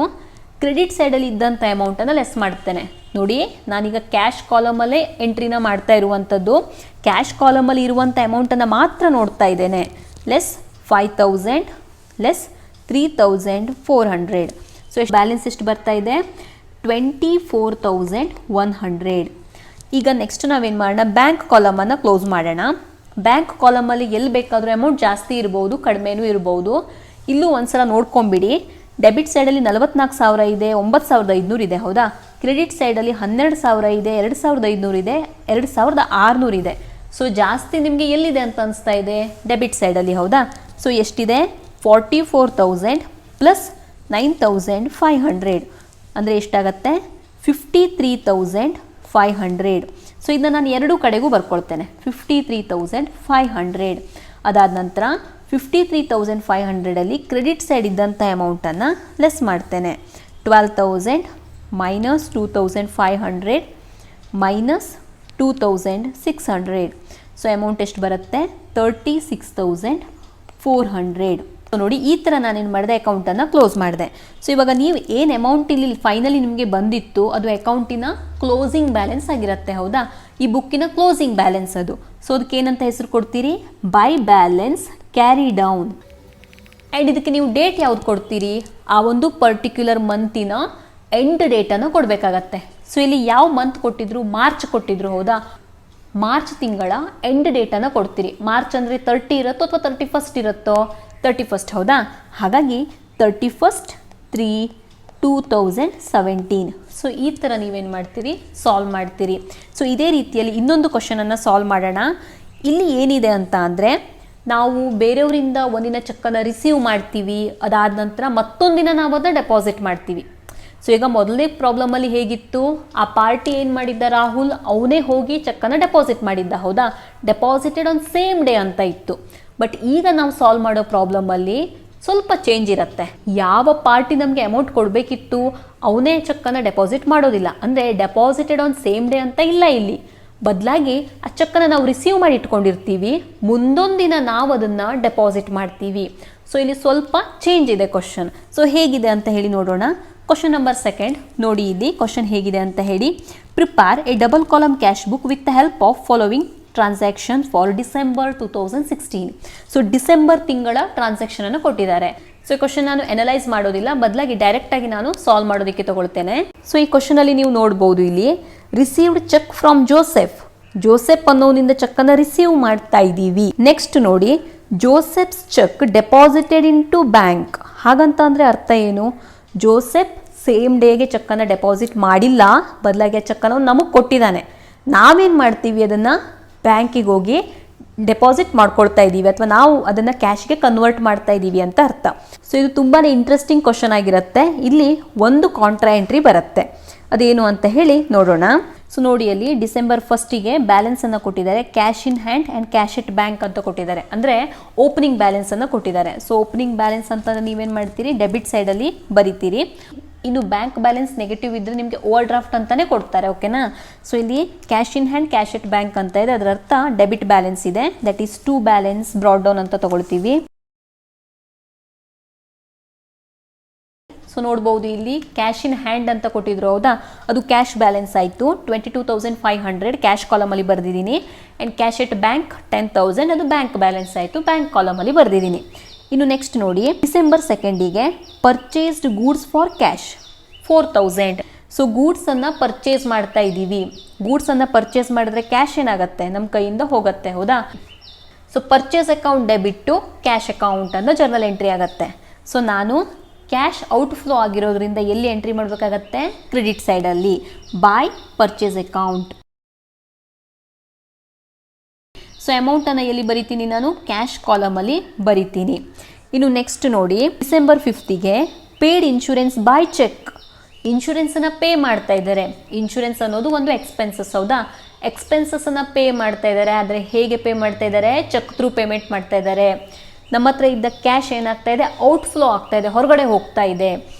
ಕ್ರೆಡಿಟ್ ಸೈಡಲ್ಲಿ ಇದ್ದಂಥ ಅಮೌಂಟನ್ನು ಲೆಸ್ ಮಾಡ್ತೇನೆ. ನೋಡಿ, ನಾನೀಗ ಕ್ಯಾಶ್ ಕಾಲಮಲ್ಲೇ ಎಂಟ್ರಿನ ಮಾಡ್ತಾ ಇರುವಂಥದ್ದು. ಕ್ಯಾಶ್ ಕಾಲಮಲ್ಲಿ ಇರುವಂಥ ಅಮೌಂಟನ್ನು ಮಾತ್ರ ನೋಡ್ತಾ ಇದ್ದೇನೆ. Less 5,000 less 3,400. ಸೊ ಬ್ಯಾಲೆನ್ಸ್ ಎಷ್ಟು ಬರ್ತಾ ಇದೆ? 24,100. ಈಗ ನೆಕ್ಸ್ಟ್ ನಾವೇನು ಮಾಡೋಣ? ಬ್ಯಾಂಕ್ ಕಾಲಮನ್ನು ಕ್ಲೋಸ್ ಮಾಡೋಣ. ಬ್ಯಾಂಕ್ ಕಾಲಮಲ್ಲಿ ಎಲ್ಲಿ ಬೇಕಾದರೂ ಅಮೌಂಟ್ ಜಾಸ್ತಿ ಇರ್ಬೋದು, ಕಡಿಮೆನೂ ಇರ್ಬೋದು. ಇಲ್ಲೂ ಒಂದ್ಸಲ ನೋಡ್ಕೊಂಬಿಡಿ. ಡೆಬಿಟ್ ಸೈಡಲ್ಲಿ 44,000 ಇದೆ, 9,500 ಇದೆ. ಹೌದಾ, ಕ್ರೆಡಿಟ್ ಸೈಡಲ್ಲಿ 12,000 ಇದೆ, 2,500 ಇದೆ, 2,600 ಇದೆ. ಸೊ ಜಾಸ್ತಿ ನಿಮಗೆ ಎಲ್ಲಿದೆ ಅಂತ ಅನಿಸ್ತಾ ಇದೆ? ಡೆಬಿಟ್ ಸೈಡಲ್ಲಿ. ಹೌದಾ, ಸೊ ಎಷ್ಟಿದೆ? 44,000 ಪ್ಲಸ್ 9,500 ಅಂದರೆ ಎಷ್ಟಾಗತ್ತೆ? 53,500 500. ಸೊ ಇದನ್ನ ನಾನು ಎರಡೂ ಕಡೆಗೂ ಬರ್ಕೊಳ್ತೇನೆ. 53,500. ಅದಾದ ನಂತರ 53,500 ಕ್ರೆಡಿಟ್ ಸೈಡ್ ಇದ್ದಂಥ ಅಮೌಂಟನ್ನು ಲೆಸ್ ಮಾಡ್ತೇನೆ. 12,000 ಮೈನಸ್ 2,500 ಮೈನಸ್ 2,600. ಸೊ ಅಮೌಂಟ್ ಎಷ್ಟು ಬರುತ್ತೆ? 36,400. ಸೊ ನೋಡಿ, ಈ ಥರ ನಾನೇನು ಮಾಡಿದೆ, ಅಕೌಂಟನ್ನು ಕ್ಲೋಸ್ ಮಾಡಿದೆ. ಸೊ ಇವಾಗ ನೀವು ಏನು ಅಮೌಂಟ್ ಇಲ್ಲಿ ಫೈನಲಿ ನಿಮಗೆ ಬಂದಿತ್ತು ಅದು ಅಕೌಂಟಿನ ಕ್ಲೋಸಿಂಗ್ ಬ್ಯಾಲೆನ್ಸ್ ಆಗಿರುತ್ತೆ, ಹೌದಾ? ಈ ಬುಕ್ಕಿನ ಕ್ಲೋಸಿಂಗ್ ಬ್ಯಾಲೆನ್ಸ್ ಅದು. ಸೊ ಅದಕ್ಕೆ ಏನಂತ ಹೆಸರು ಕೊಡ್ತೀರಿ? By balance carry down. And ಇದಕ್ಕೆ ನೀವು ಡೇಟ್ ಯಾವ್ದು ಕೊಡ್ತೀರಿ? ಆ ಒಂದು ಪರ್ಟಿಕ್ಯುಲರ್ ಮಂತಿನ ಎಂಡ್ ಡೇಟನ್ನು ಕೊಡಬೇಕಾಗತ್ತೆ. ಸೊ ಇಲ್ಲಿ ಯಾವ ಮಂತ್ ಕೊಟ್ಟಿದ್ರು? ಮಾರ್ಚ್ ಕೊಟ್ಟಿದ್ರು, ಹೌದಾ? ಮಾರ್ಚ್ ತಿಂಗಳ ಎಂಡ್ ಡೇಟನ್ನು ಕೊಡ್ತೀರಿ. ಮಾರ್ಚ್ ಅಂದರೆ 30 ಇರುತ್ತೋ ಅಥವಾ 31st ಇರುತ್ತೋ? 31st, ಹೌದಾ? ಹಾಗಾಗಿ 31/3/2017. ಸೊ ಈ ಥರ ನೀವೇನು ಮಾಡ್ತೀರಿ? ಸಾಲ್ವ್ ಮಾಡ್ತೀರಿ. ಸೊ ಇದೇ ರೀತಿಯಲ್ಲಿ ಇನ್ನೊಂದು ಕ್ವಶನನ್ನು ಸಾಲ್ವ್ ಮಾಡೋಣ. ಇಲ್ಲಿ ಏನಿದೆ ಅಂತ ಅಂದರೆ, ನಾವು ಬೇರೆಯವರಿಂದ ಒಂದಿನ ಚೆಕ್ಕನ್ನು ರಿಸೀವ್ ಮಾಡ್ತೀವಿ, ಅದಾದ ನಂತರ ಮತ್ತೊಂದಿನ ನಾವು ಅದನ್ನು ಡೆಪಾಸಿಟ್ ಮಾಡ್ತೀವಿ. ಸೊ ಈಗ ಮೊದಲನೇ ಪ್ರಾಬ್ಲಮಲ್ಲಿ ಹೇಗಿತ್ತು? ಆ ಪಾರ್ಟಿ ಏನು ಮಾಡಿದ್ದ? ರಾಹುಲ್ ಅವನೇ ಹೋಗಿ ಚೆಕ್ಕನ್ನು ಡೆಪಾಸಿಟ್ ಮಾಡಿದ್ದ, ಹೌದಾ? ಡೆಪಾಸಿಟೆಡ್ ಆನ್ ಸೇಮ್ ಡೇ ಅಂತ ಇತ್ತು. ಬಟ್ ಈಗ ನಾವು ಸಾಲ್ವ್ ಮಾಡೋ ಪ್ರಾಬ್ಲಮಲ್ಲಿ ಸ್ವಲ್ಪ ಚೇಂಜ್ ಇರುತ್ತೆ. ಯಾವ ಪಾರ್ಟಿ ನಮಗೆ ಅಮೌಂಟ್ ಕೊಡಬೇಕಿತ್ತು ಅವನೇ ಚೆಕ್ಕನ್ನು ಡೆಪಾಸಿಟ್ ಮಾಡೋದಿಲ್ಲ. ಅಂದರೆ ಡೆಪಾಸಿಟೆಡ್ ಆನ್ ಸೇಮ್ ಡೇ ಅಂತ ಇಲ್ಲ ಇಲ್ಲಿ. ಬದಲಾಗಿ ಆ ಚೆಕ್ಕನ್ನು ನಾವು ರಿಸೀವ್ ಮಾಡಿ ಇಟ್ಕೊಂಡಿರ್ತೀವಿ, ಮುಂದೊಂದಿನ ನಾವು ಅದನ್ನು ಡೆಪಾಸಿಟ್ ಮಾಡ್ತೀವಿ. ಸೊ ಇಲ್ಲಿ ಸ್ವಲ್ಪ ಚೇಂಜ್ ಇದೆ ಕ್ವಶನ್. ಸೊ ಹೇಗಿದೆ ಅಂತ ಹೇಳಿ ನೋಡೋಣ. ಕ್ವಶನ್ ನಂಬರ್ 2 ನೋಡಿ, ಇಲ್ಲಿ ಕ್ವಶನ್ ಹೇಗಿದೆ ಅಂತ ಹೇಳಿ. Prepare A double column cash book with the help of following transaction for December 2016. So December ತಿಂಗಳ ಟ್ರಾನ್ಸಾಕ್ಷನನ್ನು ಕೊಟ್ಟಿದ್ದಾರೆ. ಸೊ ಈ ಕ್ವಶನ್ ನಾನು ಅನಲೈಸ್ ಮಾಡೋದಿಲ್ಲ, ಬದಲಾಗಿ ಡೈರೆಕ್ಟಾಗಿ ನಾನು ಸಾಲ್ವ್ ಮಾಡೋದಕ್ಕೆ ತಗೊಳ್ತೇನೆ. ಸೊ ಈ ಕ್ವಶನಲ್ಲಿ ನೀವು ನೋಡ್ಬೋದು, ಇಲ್ಲಿ received cheque from Joseph. Joseph ಅನ್ನೋನಿಂದ ಚೆಕ್ಕನ್ನು ರಿಸೀವ್ ಮಾಡ್ತಾ ಇದ್ದೀವಿ. ನೆಕ್ಸ್ಟ್ ನೋಡಿ, Joseph's cheque deposited into bank. ಹಾಗಂತ ಅಂದರೆ ಅರ್ಥ ಏನು? ಜೋಸೆಫ್ ಸೇಮ್ ಡೇಗೆ ಚೆಕ್ಕನ್ನು ಡೆಪಾಸಿಟ್ ಮಾಡಿಲ್ಲ, ಬದಲಾಗಿ ಆ ಚೆಕ್ಕನ್ನು ನಮಗೆ ಕೊಟ್ಟಿದ್ದಾನೆ. ನಾವೇನು ಮಾಡ್ತೀವಿ? ಅದನ್ನು ಬ್ಯಾಂಕಿಗೆ ಹೋಗಿ ಡೆಪಾಸಿಟ್ ಮಾಡ್ಕೊಳ್ತಾ ಇದ್ದೀವಿ, ಅಥವಾ ನಾವು ಅದನ್ನು ಕ್ಯಾಶ್ಗೆ ಕನ್ವರ್ಟ್ ಮಾಡ್ತಾ ಇದ್ದೀವಿ ಅಂತ ಅರ್ಥ. ಸೊ ಇದು ತುಂಬಾ ಇಂಟ್ರೆಸ್ಟಿಂಗ್ ಕ್ವಶನ್ ಆಗಿರುತ್ತೆ. ಇಲ್ಲಿ ಒಂದು ಕಾಂಟ್ರಾ ಎಂಟ್ರಿ ಬರುತ್ತೆ, ಅದೇನು ಅಂತ ಹೇಳಿ ನೋಡೋಣ. ಸೊ ನೋಡಿ, ಅಲ್ಲಿ ಡಿಸೆಂಬರ್ 1ಗೆ ಬ್ಯಾಲೆನ್ಸನ್ನು ಕೊಟ್ಟಿದ್ದಾರೆ. Cash in hand and cash at bank ಅಂತ ಕೊಟ್ಟಿದ್ದಾರೆ, ಅಂದರೆ ಓಪನಿಂಗ್ ಬ್ಯಾಲೆನ್ಸನ್ನು ಕೊಟ್ಟಿದ್ದಾರೆ. ಸೊ ಓಪನಿಂಗ್ ಬ್ಯಾಲೆನ್ಸ್ ಅಂತಂದರೆ ನೀವೇನು ಮಾಡ್ತೀರಿ? ಡೆಬಿಟ್ ಸೈಡಲ್ಲಿ ಬರಿತೀರಿ. ಇನ್ನು ಬ್ಯಾಂಕ್ ಬ್ಯಾಲೆನ್ಸ್ ನೆಗೆಟಿವ್ ಇದ್ದರೆ ನಿಮಗೆ ಓವರ್ ಡ್ರಾಫ್ಟ್ ಅಂತಲೇ ಕೊಡ್ತಾರೆ, ಓಕೆನಾ? ಸೊ ಇಲ್ಲಿ cash in hand cash at bank ಅಂತ ಇದೆ, ಅದರ ಅರ್ಥ ಡೆಬಿಟ್ ಬ್ಯಾಲೆನ್ಸ್ ಇದೆ. That is to balance brought down ಅಂತ ತಗೊಳ್ತೀವಿ. ಸೊ ನೋಡ್ಬೋದು, ಇಲ್ಲಿ ಕ್ಯಾಶ್ ಇನ್ ಹ್ಯಾಂಡ್ ಅಂತ ಕೊಟ್ಟಿದ್ರು, ಹೌದಾ? ಅದು ಕ್ಯಾಶ್ ಬ್ಯಾಲೆನ್ಸ್ ಆಯಿತು. 22,500 ಕ್ಯಾಶ್ ಕಾಲಮಲ್ಲಿ ಬರೆದಿದ್ದೀನಿ. ಆ್ಯಂಡ್ ಕ್ಯಾಶ್ ಇಟ್ ಬ್ಯಾಂಕ್ 10,000, ಅದು ಬ್ಯಾಂಕ್ ಬ್ಯಾಲೆನ್ಸ್ ಆಯಿತು, ಬ್ಯಾಂಕ್ ಕಾಲಮಲ್ಲಿ ಬರೆದಿದ್ದೀನಿ. ಇನ್ನು ನೆಕ್ಸ್ಟ್ ನೋಡಿ, ಡಿಸೆಂಬರ್ 2ಗೆ ಪರ್ಚೇಸ್ಡ್ ಗೂಡ್ಸ್ ಫಾರ್ ಕ್ಯಾಶ್ 4,000. ಸೊ ಗೂಡ್ಸನ್ನು ಪರ್ಚೇಸ್ ಮಾಡ್ತಾ ಇದ್ದೀವಿ. ಗೂಡ್ಸನ್ನು ಪರ್ಚೇಸ್ ಮಾಡಿದ್ರೆ ಕ್ಯಾಶ್ ಏನಾಗುತ್ತೆ? ನಮ್ಮ ಕೈಯಿಂದ ಹೋಗುತ್ತೆ, ಹೌದಾ? So purchase account debit to cash account ಅಂತ ಜರ್ನಲ್ ಎಂಟ್ರಿ ಆಗುತ್ತೆ. ಸೊ ನಾನು ಕ್ಯಾಶ್ ಔಟ್ಫ್ಲೋ ಆಗಿರೋದ್ರಿಂದ ಎಲ್ಲಿ ಎಂಟ್ರಿ ಮಾಡಬೇಕಾಗತ್ತೆ? ಕ್ರೆಡಿಟ್ ಸೈಡಲ್ಲಿ ಬೈ ಪರ್ಚೇಸ್ ಅಕೌಂಟ್. ಸೊ ಅಮೌಂಟನ್ನು ಎಲ್ಲಿ ಬರಿತೀನಿ? ನಾನು ಕ್ಯಾಶ್ ಕಾಲಮಲ್ಲಿ ಬರಿತೀನಿ. ಇನ್ನು ನೆಕ್ಸ್ಟ್ ನೋಡಿ, ಡಿಸೆಂಬರ್ 5ಗೆ ಪೇಡ್ ಇನ್ಶೂರೆನ್ಸ್ ಬೈ ಚೆಕ್. ಇನ್ಶೂರೆನ್ಸನ್ನು ಪೇ ಮಾಡ್ತಾ ಇದ್ದಾರೆ. ಇನ್ಶೂರೆನ್ಸ್ ಅನ್ನೋದು ಒಂದು ಎಕ್ಸ್ಪೆನ್ಸಸ್, ಹೌದಾ? ಎಕ್ಸ್ಪೆನ್ಸಸ್ಸನ್ನು ಪೇ ಮಾಡ್ತಾ ಇದ್ದಾರೆ. ಆದರೆ ಹೇಗೆ ಪೇ ಮಾಡ್ತಾ ಇದ್ದಾರೆ? ಚೆಕ್ ಥ್ರೂ ಪೇಮೆಂಟ್ ಮಾಡ್ತಾ ಇದ್ದಾರೆ. ನಮ್ಮ ಹತ್ರ ಇದ್ದ ಕ್ಯಾಶ್ ಏನಾಗ್ತಾ ಇದೆ? ಔಟ್ಫ್ಲೋ ಆಗ್ತಾ ಇದೆ, ಹೊರಗಡೆ ಹೋಗ್ತಾ ಇದೆ.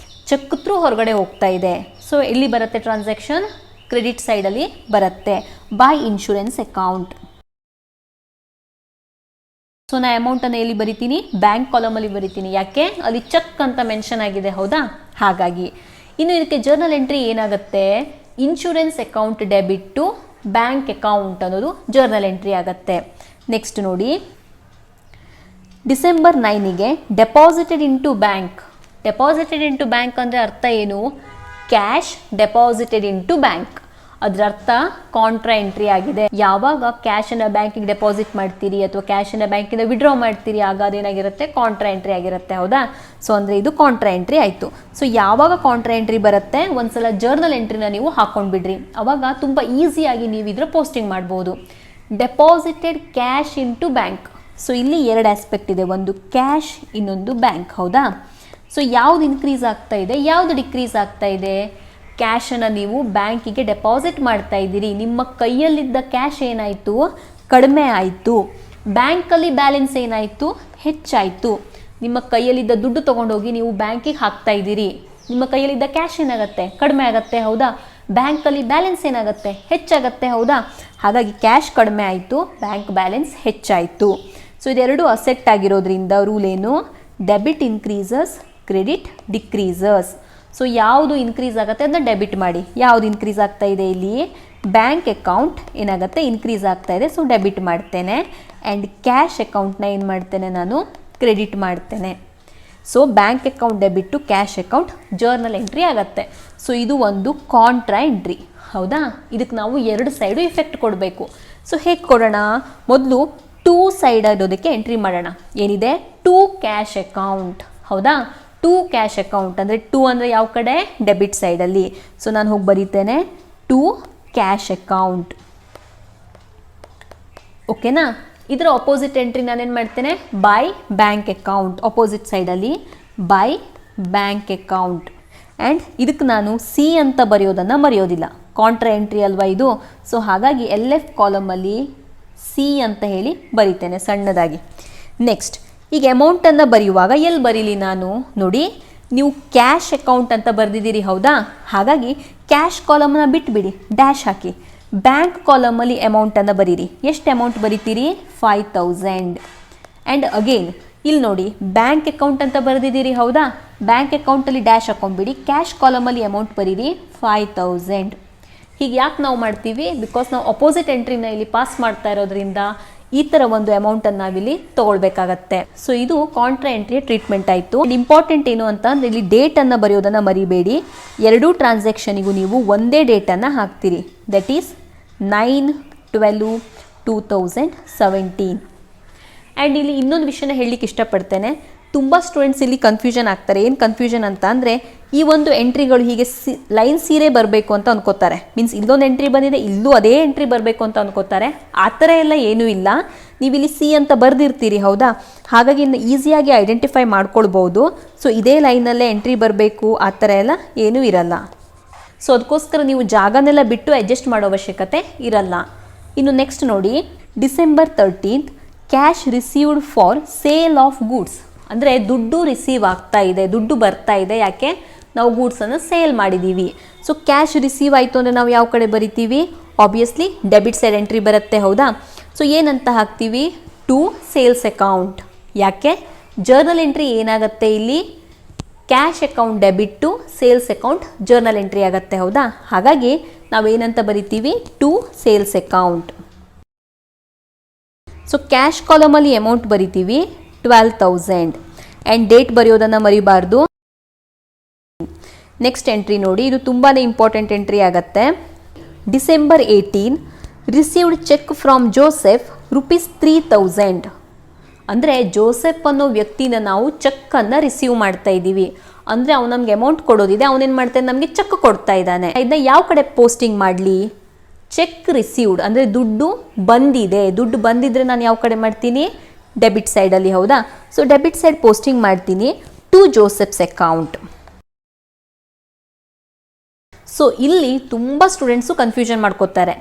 ಚೆಕ್ ಥ್ರೂ ಹೊರಗಡೆ ಹೋಗ್ತಾ ಇದೆ. ಸೊ ಎಲ್ಲಿ ಬರುತ್ತೆ ಟ್ರಾನ್ಸಾಕ್ಷನ್? ಕ್ರೆಡಿಟ್ ಸೈಡಲ್ಲಿ ಬರುತ್ತೆ, ಬೈ ಇನ್ಶೂರೆನ್ಸ್ ಅಕೌಂಟ್. ಸೊ ನಾ ಅಮೌಂಟನ್ನು ಎಲ್ಲಿ ಬರಿತೀನಿ? ಬ್ಯಾಂಕ್ ಕಾಲಮಲ್ಲಿ ಬರಿತೀನಿ. ಯಾಕೆ? ಅಲ್ಲಿ ಚೆಕ್ ಅಂತ ಮೆನ್ಷನ್ ಆಗಿದೆ, ಹೌದಾ? ಹಾಗಾಗಿ ಇನ್ನು ಇದಕ್ಕೆ ಜರ್ನಲ್ ಎಂಟ್ರಿ ಏನಾಗುತ್ತೆ? Insurance account debit to bank account ಅನ್ನೋದು ಜರ್ನಲ್ ಎಂಟ್ರಿ ಆಗುತ್ತೆ. ನೆಕ್ಸ್ಟ್ ನೋಡಿ, ಡಿಸೆಂಬರ್ 9ಗೆ deposited into bank. Deposited into bank ಅಂದರೆ ಅರ್ಥ ಏನು? Cash deposited into bank. ಅದರ ಅರ್ಥ ಕಾಂಟ್ರಾ ಎಂಟ್ರಿ ಆಗಿದೆ. ಯಾವಾಗ ಕ್ಯಾಶನ್ನು ಬ್ಯಾಂಕಿಗೆ ಡೆಪಾಸಿಟ್ ಮಾಡ್ತೀರಿ ಅಥವಾ ಕ್ಯಾಶನ್ನು ಬ್ಯಾಂಕಿಂದ ವಿಡ್ರಾ ಮಾಡ್ತೀರಿ, ಆಗ ಅದೇನಾಗಿರುತ್ತೆ? ಕಾಂಟ್ರಾ ಎಂಟ್ರಿ ಆಗಿರುತ್ತೆ, ಹೌದಾ? ಸೊ ಅಂದರೆ ಇದು ಕಾಂಟ್ರಾ ಎಂಟ್ರಿ ಆಯಿತು. ಸೊ ಯಾವಾಗ ಕಾಂಟ್ರಾ ಎಂಟ್ರಿ ಬರುತ್ತೆ? ಒಂದ್ಸಲ ಜರ್ನಲ್ ಎಂಟ್ರಿನ ನೀವು ಹಾಕೊಂಡು ಬಿಡ್ರಿ, ಅವಾಗ ತುಂಬ ಈಸಿಯಾಗಿ ನೀವು ಇದರ ಪೋಸ್ಟಿಂಗ್ ಮಾಡ್ಬೋದು. Deposited cash into bank. So ಇಲ್ಲಿ 2 ಆಸ್ಪೆಕ್ಟ್ ಇದೆ, ಒಂದು ಕ್ಯಾಶ್, ಇನ್ನೊಂದು ಬ್ಯಾಂಕ್, ಹೌದಾ? ಸೊ ಯಾವ್ದು ಇನ್ಕ್ರೀಸ್ ಆಗ್ತಾ ಇದೆ, ಯಾವ್ದು ಡಿಕ್ರೀಸ್ ಆಗ್ತಾ ಇದೆ? ಕ್ಯಾಶನ್ನು ನೀವು ಬ್ಯಾಂಕಿಗೆ ಡೆಪಾಸಿಟ್ ಮಾಡ್ತಾ ಇದ್ದೀರಿ. ನಿಮ್ಮ ಕೈಯಲ್ಲಿದ್ದ ಕ್ಯಾಶ್ ಏನಾಯಿತು, ಕಡಿಮೆ ಆಯಿತು. ಬ್ಯಾಂಕಲ್ಲಿ ಬ್ಯಾಲೆನ್ಸ್ ಏನಾಯಿತು, ಹೆಚ್ಚಾಯಿತು. ನಿಮ್ಮ ಕೈಯಲ್ಲಿದ್ದ ದುಡ್ಡು ತೊಗೊಂಡೋಗಿ ನೀವು ಬ್ಯಾಂಕಿಗೆ ಹಾಕ್ತಾ ಇದ್ದೀರಿ. ನಿಮ್ಮ ಕೈಯಲ್ಲಿದ್ದ ಕ್ಯಾಶ್ ಏನಾಗುತ್ತೆ, ಕಡಿಮೆ ಆಗುತ್ತೆ, ಹೌದಾ. ಬ್ಯಾಂಕಲ್ಲಿ ಬ್ಯಾಲೆನ್ಸ್ ಏನಾಗುತ್ತೆ, ಹೆಚ್ಚಾಗುತ್ತೆ, ಹೌದಾ. ಹಾಗಾಗಿ ಕ್ಯಾಶ್ ಕಡಿಮೆ ಆಯಿತು, ಬ್ಯಾಂಕ್ ಬ್ಯಾಲೆನ್ಸ್ ಹೆಚ್ಚಾಯಿತು. ಸೊ ಇದೆರಡು ಅಸೆಟ್ ಆಗಿರೋದ್ರಿಂದ ರೂಲ್ ಏನು, debit increases, credit decreases. So ಯಾವುದು ಇನ್ಕ್ರೀಸ್ ಆಗುತ್ತೆ ಅದನ್ನ ಡೆಬಿಟ್ ಮಾಡಿ. ಯಾವುದು ಇನ್ಕ್ರೀಸ್ ಆಗ್ತಾ ಇದೆ ಇಲ್ಲಿ, ಬ್ಯಾಂಕ್ ಅಕೌಂಟ್ ಏನಾಗುತ್ತೆ, ಇನ್ಕ್ರೀಸ್ ಆಗ್ತಾ ಇದೆ, ಸೊ ಡೆಬಿಟ್ ಮಾಡ್ತೇನೆ. ಆ್ಯಂಡ್ ಕ್ಯಾಶ್ ಅಕೌಂಟ್ನ ಏನು ಮಾಡ್ತೇನೆ ನಾನು, ಕ್ರೆಡಿಟ್ ಮಾಡ್ತೇನೆ. So bank account debit to cash account journal entry ಆಗುತ್ತೆ. ಸೊ ಇದು ಒಂದು ಕಾಂಟ್ರಾ ಎಂಟ್ರಿ, ಹೌದಾ. ಇದಕ್ಕೆ ನಾವು ಎರಡು ಸೈಡು ಇಫೆಕ್ಟ್ ಕೊಡಬೇಕು. ಸೊ ಹೇಗೆ ಕೊಡೋಣ, ಮೊದಲು ಟೂ ಸೈಡ್ ಇರೋದಕ್ಕೆ ಎಂಟ್ರಿ ಮಾಡೋಣ. ಏನಿದೆ, ಟು ಕ್ಯಾಶ್ ಅಕೌಂಟ್, ಹೌದಾ. ಟು ಕ್ಯಾಶ್ ಅಕೌಂಟ್ ಅಂದರೆ ಟು ಅಂದರೆ ಯಾವ ಕಡೆ, ಡೆಬಿಟ್ ಸೈಡಲ್ಲಿ. ಸೊ ನಾನು ಹೋಗಿ ಬರೀತೇನೆ ಟು ಕ್ಯಾಶ್ ಅಕೌಂಟ್, ಓಕೆನಾ. ಇದರ ಅಪೋಸಿಟ್ ಎಂಟ್ರಿ ನಾನೇನು ಮಾಡ್ತೇನೆ, ಬೈ ಬ್ಯಾಂಕ್ ಅಕೌಂಟ್, ಅಪೋಸಿಟ್ ಸೈಡಲ್ಲಿ ಬೈ ಬ್ಯಾಂಕ್ ಅಕೌಂಟ್. ಆ್ಯಂಡ್ ಇದಕ್ಕೆ ನಾನು ಸಿ ಅಂತ ಬರೆಯೋದನ್ನು ಮರೆಯೋದಿಲ್ಲ, ಕಾಂಟ್ರಾ ಎಂಟ್ರಿ ಅಲ್ವಾ ಇದು. ಸೊ ಹಾಗಾಗಿ LF ಕಾಲಮಲ್ಲಿ ಸಿ ಅಂತ ಹೇಳಿ ಬರಿತೇನೆ ಸಣ್ಣದಾಗಿ. ನೆಕ್ಸ್ಟ್ ಈಗ ಅಮೌಂಟನ್ನು ಬರೆಯುವಾಗ ಎಲ್ಲಿ ಬರೀಲಿ ನಾನು, ನೋಡಿ ನೀವು ಕ್ಯಾಶ್ ಅಕೌಂಟ್ ಅಂತ ಬರೆದಿದ್ದೀರಿ, ಹೌದಾ. ಹಾಗಾಗಿ ಕ್ಯಾಶ್ ಕಾಲಮ್ನ ಬಿಟ್ಬಿಡಿ, ಡ್ಯಾಶ್ ಹಾಕಿ. ಬ್ಯಾಂಕ್ ಕಾಲಮಲ್ಲಿ ಅಮೌಂಟನ್ನು ಬರೀರಿ. ಎಷ್ಟು ಅಮೌಂಟ್ ಬರಿತೀರಿ, 5000. ಆ್ಯಂಡ್ ಅಗೇನ್ ಇಲ್ಲಿ ನೋಡಿ ಬ್ಯಾಂಕ್ ಅಕೌಂಟ್ ಅಂತ ಬರೆದಿದ್ದೀರಿ, ಹೌದಾ. ಬ್ಯಾಂಕ್ ಅಕೌಂಟಲ್ಲಿ ಡ್ಯಾಶ್ ಹಾಕೊಂಡ್ಬಿಡಿ, ಕ್ಯಾಶ್ ಕಾಲಮಲ್ಲಿ ಅಮೌಂಟ್ ಬರೀರಿ 5000. ಹೀಗೆ ಯಾಕೆ ನಾವು ಮಾಡ್ತೀವಿ, ಬಿಕಾಸ್ ನಾವು ಅಪೋಸಿಟ್ ಎಂಟ್ರಿನ ಇಲ್ಲಿ ಪಾಸ್ ಮಾಡ್ತಾ ಇರೋದ್ರಿಂದ ಈ ಥರ ಒಂದು ಅಮೌಂಟನ್ನು ನಾವಿಲ್ಲಿ ತೊಗೊಳ್ಬೇಕಾಗತ್ತೆ. ಸೊ ಇದು ಕಾಂಟ್ರಾ ಎಂಟ್ರಿಯ ಟ್ರೀಟ್ಮೆಂಟ್ ಆಯಿತು. ಇಂಪಾರ್ಟೆಂಟ್ ಏನು ಅಂತ ಅಂದರೆ ಇಲ್ಲಿ ಡೇಟನ್ನು ಬರೆಯೋದನ್ನು ಮರಿಬೇಡಿ. ಎರಡೂ ಟ್ರಾನ್ಸಾಕ್ಷನಿಗೂ ನೀವು ಒಂದೇ ಡೇಟನ್ನು ಹಾಕ್ತೀರಿ, ದಟ್ ಈಸ್ 9/12/2017. ಆ್ಯಂಡ್ ಇಲ್ಲಿ ಇನ್ನೊಂದು ವಿಷಯನ ಹೇಳಲಿಕ್ಕೆ ಇಷ್ಟಪಡ್ತೇನೆ. ತುಂಬ ಸ್ಟೂಡೆಂಟ್ಸ್ ಇಲ್ಲಿ ಕನ್ಫ್ಯೂಷನ್ ಆಗ್ತಾರೆ. ಏನು ಕನ್ಫ್ಯೂಷನ್ ಅಂತ ಅಂದರೆ ಈ ಒಂದು ಎಂಟ್ರಿಗಳು ಹೀಗೆ ಲೈನ್ ಸೀರೆ ಬರಬೇಕು ಅಂತ ಅನ್ಕೋತಾರೆ. ಮೀನ್ಸ್ ಇಲ್ಲೊಂದು ಎಂಟ್ರಿ ಬಂದಿದೆ, ಇಲ್ಲೂ ಅದೇ ಎಂಟ್ರಿ ಬರಬೇಕು ಅಂತ ಅನ್ಕೋತಾರೆ. ಆ ಥರ ಎಲ್ಲ ಏನೂ ಇಲ್ಲ. ನೀವು ಇಲ್ಲಿ ಸಿ ಅಂತ ಬರೆದಿರ್ತೀರಿ, ಹೌದಾ. ಹಾಗಾಗಿ ಇನ್ನು ಈಸಿಯಾಗಿ ಐಡೆಂಟಿಫೈ ಮಾಡ್ಕೊಳ್ಬೋದು. ಸೊ ಇದೇ ಲೈನಲ್ಲೇ ಎಂಟ್ರಿ ಬರಬೇಕು ಆ ಥರ ಎಲ್ಲ ಏನೂ ಇರಲ್ಲ. ಸೊ ಅದಕ್ಕೋಸ್ಕರ ನೀವು ಜಾಗನೆಲ್ಲ ಬಿಟ್ಟು ಅಡ್ಜಸ್ಟ್ ಮಾಡೋ ಅವಶ್ಯಕತೆ ಇರಲ್ಲ. ಇನ್ನು ನೆಕ್ಸ್ಟ್ ನೋಡಿ, December 13th cash received for sale of goods. ಅಂದರೆ ದುಡ್ಡು ರಿಸೀವ್ ಆಗ್ತಾ ಇದೆ, ದುಡ್ಡು ಬರ್ತಾ ಇದೆ. ಯಾಕೆ, ನಾವು ಗೂಡ್ಸನ್ನು ಸೇಲ್ ಮಾಡಿದ್ದೀವಿ. ಸೊ ಕ್ಯಾಶ್ ರಿಸೀವ್ ಆಯಿತು ಅಂದರೆ ನಾವು ಯಾವ ಕಡೆ ಬರಿತೀವಿ, ಆಬ್ವಿಯಸ್ಲಿ ಡೆಬಿಟ್ ಸೈಡ್ ಎಂಟ್ರಿ ಬರುತ್ತೆ, ಹೌದಾ. ಸೊ ಏನಂತ ಹಾಕ್ತೀವಿ, ಟು ಸೇಲ್ಸ್ ಅಕೌಂಟ್. ಯಾಕೆ, ಜರ್ನಲ್ ಎಂಟ್ರಿ ಏನಾಗುತ್ತೆ ಇಲ್ಲಿ, cash account debit to sales account journal entry ಆಗುತ್ತೆ, ಹೌದಾ. ಹಾಗಾಗಿ ನಾವೇನಂತ ಬರಿತೀವಿ, to sales account. So cash ಕಾಲಮಲ್ಲಿ ಅಮೌಂಟ್ ಬರಿತೀವಿ 12,000. ಆ್ಯಂಡ್ ಡೇಟ್ ಬರೆಯೋದನ್ನು ಮರಿಬಾರ್ದು. ನೆಕ್ಸ್ಟ್ ಎಂಟ್ರಿ ನೋಡಿ, ಇದು ತುಂಬಾ ಇಂಪಾರ್ಟೆಂಟ್ ಎಂಟ್ರಿ ಆಗುತ್ತೆ. December 18 received cheque from Joseph ₹3,000. ಅಂದರೆ ಜೋಸೆಫ್ ಅನ್ನೋ ವ್ಯಕ್ತಿನ ನಾವು ಚೆಕ್ಕನ್ನು ರಿಸೀವ್ ಮಾಡ್ತಾ ಇದ್ದೀವಿ. ಅಂದರೆ ಅವ್ನು ನಮ್ಗೆ ಅಮೌಂಟ್ ಕೊಡೋದಿದೆ, ಅವನೇನು ಮಾಡ್ತಾನೆ, ನಮಗೆ ಚೆಕ್ ಕೊಡ್ತಾ ಇದ್ದಾನೆ. ಇದನ್ನ ಯಾವ ಕಡೆ ಪೋಸ್ಟಿಂಗ್ ಮಾಡಲಿ, ಚೆಕ್ ರಿಸೀವ್ಡ್ ಅಂದರೆ ದುಡ್ಡು ಬಂದಿದೆ. ದುಡ್ಡು ಬಂದಿದ್ರೆ ನಾನು ಯಾವ ಕಡೆ ಮಾಡ್ತೀನಿ, ಡೆಬಿಟ್ ಸೈಡಲ್ಲಿ, ಹೌದಾ. ಸೊ ಡೆಬಿಟ್ ಸೈಡ್ ಪೋಸ್ಟಿಂಗ್ ಮಾಡ್ತೀನಿ ಟು ಜೋಸೆಫ್ಸ್ ಅಕೌಂಟ್. ಸೊ ಇಲ್ಲಿ ತುಂಬ ಸ್ಟೂಡೆಂಟ್ಸು ಕನ್ಫ್ಯೂಷನ್ ಮಾಡ್ಕೋತಾರೆ.